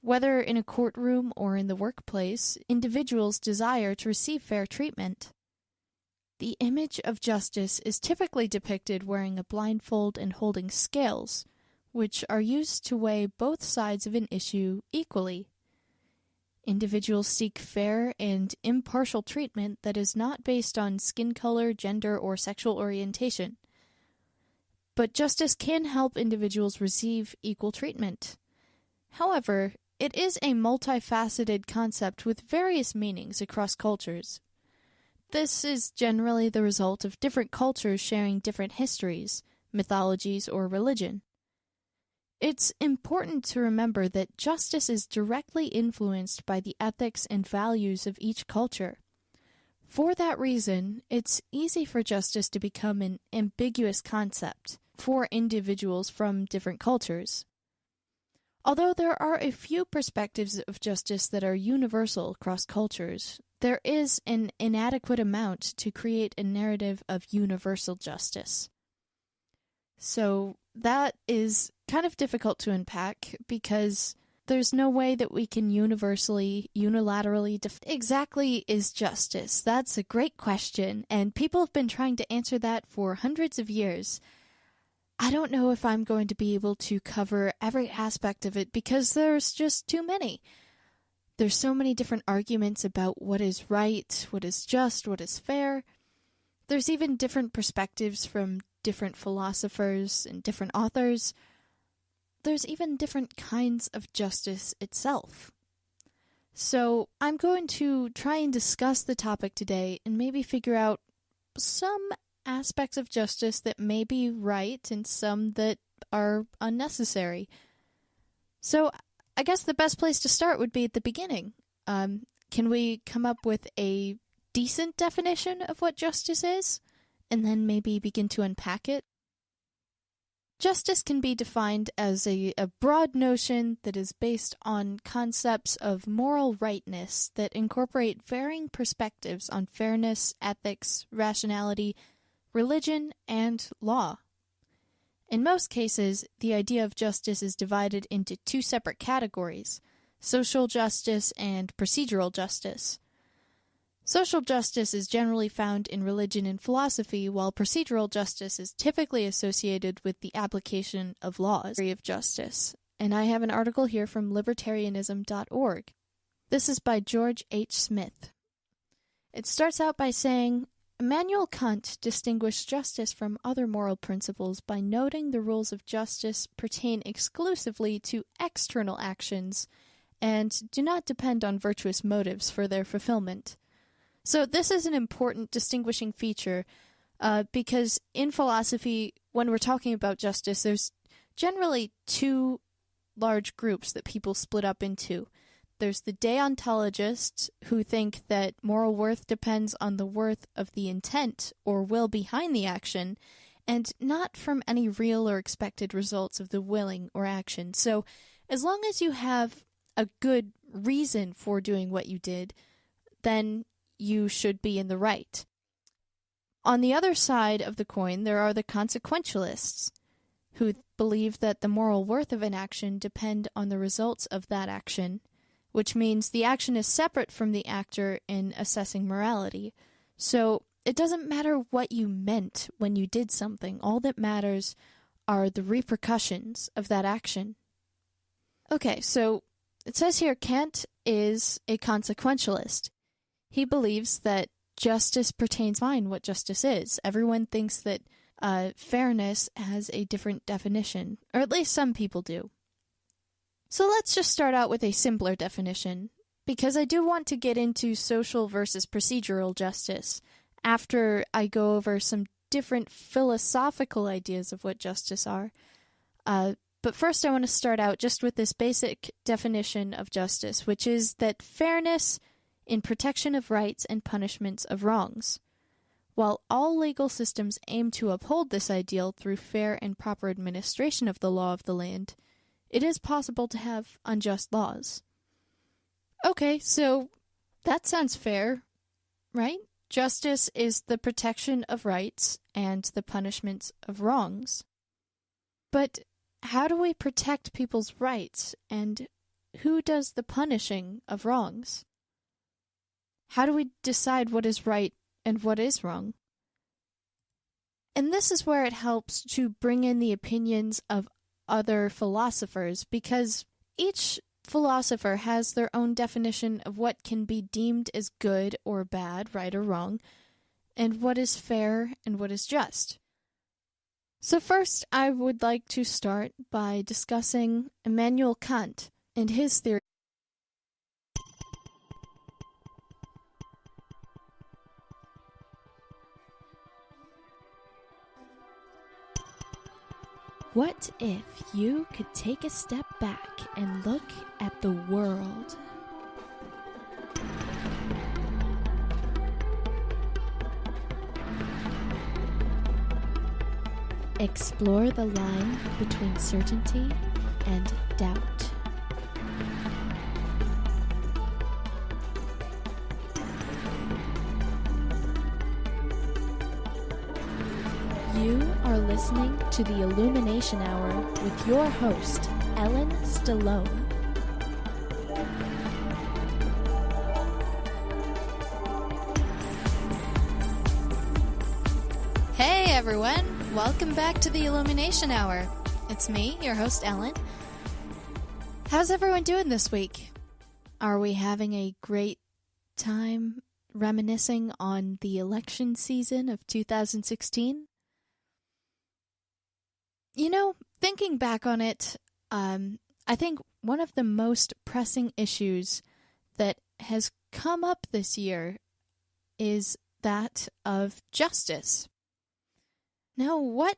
B: Whether in a courtroom or in the workplace, individuals desire to receive fair treatment. The image of justice is typically depicted wearing a blindfold and holding scales, which are used to weigh both sides of an issue equally. Individuals seek fair and impartial treatment that is not based on skin color, gender, or sexual orientation. But justice can help individuals receive equal treatment. However, it is a multifaceted concept with various meanings across cultures. This is generally the result of different cultures sharing different histories, mythologies, or religion. It's important to remember that justice is directly influenced by the ethics and values of each culture. For that reason, it's easy for justice to become an ambiguous concept for individuals from different cultures. Although there are a few perspectives of justice that are universal across cultures, there is an inadequate amount to create a narrative of universal justice. So that is kind of difficult to unpack because there's no way that we can unilaterally exactly is justice. That's a great question, and people have been trying to answer that for hundreds of years. I don't know if I'm going to be able to cover every aspect of it because there's just too many. There's so many different arguments about what is right, what is just, what is fair. There's even different perspectives from different philosophers and different authors. There's even different kinds of justice itself. So I'm going to try and discuss the topic today and maybe figure out some aspects of justice that may be right and some that are unnecessary. So I guess the best place to start would be at the beginning. Can we come up with a decent definition of what justice is, and then maybe begin to unpack it? Justice can be defined as a broad notion that is based on concepts of moral rightness that incorporate varying perspectives on fairness, ethics, rationality, religion, and law. In most cases, the idea of justice is divided into two separate categories: social justice and procedural justice. Social justice is generally found in religion and philosophy, while procedural justice is typically associated with the application of laws of justice. And I have an article here from libertarianism.org. This is by George H. Smith. It starts out by saying, Immanuel Kant distinguished justice from other moral principles by noting the rules of justice pertain exclusively to external actions and do not depend on virtuous motives for their fulfillment. So this is an important distinguishing feature because in philosophy, when we're talking about justice, there's generally two large groups that people split up into. There's the deontologists, who think that moral worth depends on the worth of the intent or will behind the action, and not from any real or expected results of the willing or action. So as long as you have a good reason for doing what you did, then you should be in the right. On the other side of the coin, there are the consequentialists, who believe that the moral worth of an action depend on the results of that action, which means the action is separate from the actor in assessing morality. So it doesn't matter what you meant when you did something. All that matters are the repercussions of that action. Okay, so it says here Kant is a consequentialist. He believes that justice pertains fine what justice is. Everyone thinks that fairness has a different definition, or at least some people do. So let's just start out with a simpler definition, because I do want to get into social versus procedural justice after I go over some different philosophical ideas of what justice are. But first I want to start out just with this basic definition of justice, which is that fairness in protection of rights and punishments of wrongs. While all legal systems aim to uphold this ideal through fair and proper administration of the law of the land, it is possible to have unjust laws. Okay, so that sounds fair, right? Justice is the protection of rights and the punishments of wrongs. But how do we protect people's rights, and who does the punishing of wrongs? How do we decide what is right and what is wrong? And this is where it helps to bring in the opinions of other philosophers, because each philosopher has their own definition of what can be deemed as good or bad, right or wrong, and what is fair and what is just. So first, I would like to start by discussing Immanuel Kant and his theory. What if you could take a step back and look at the world? Explore the line between certainty and doubt.
A: are listening to the Illumination Hour with your host, Ellen Stallone.
B: Hey everyone, welcome back to the Illumination Hour. It's me, your host Ellen. How's everyone doing this week? Are we having a great time reminiscing on the election season of 2016? You know, thinking back on it, I think one of the most pressing issues that has come up this year is that of justice. Now, what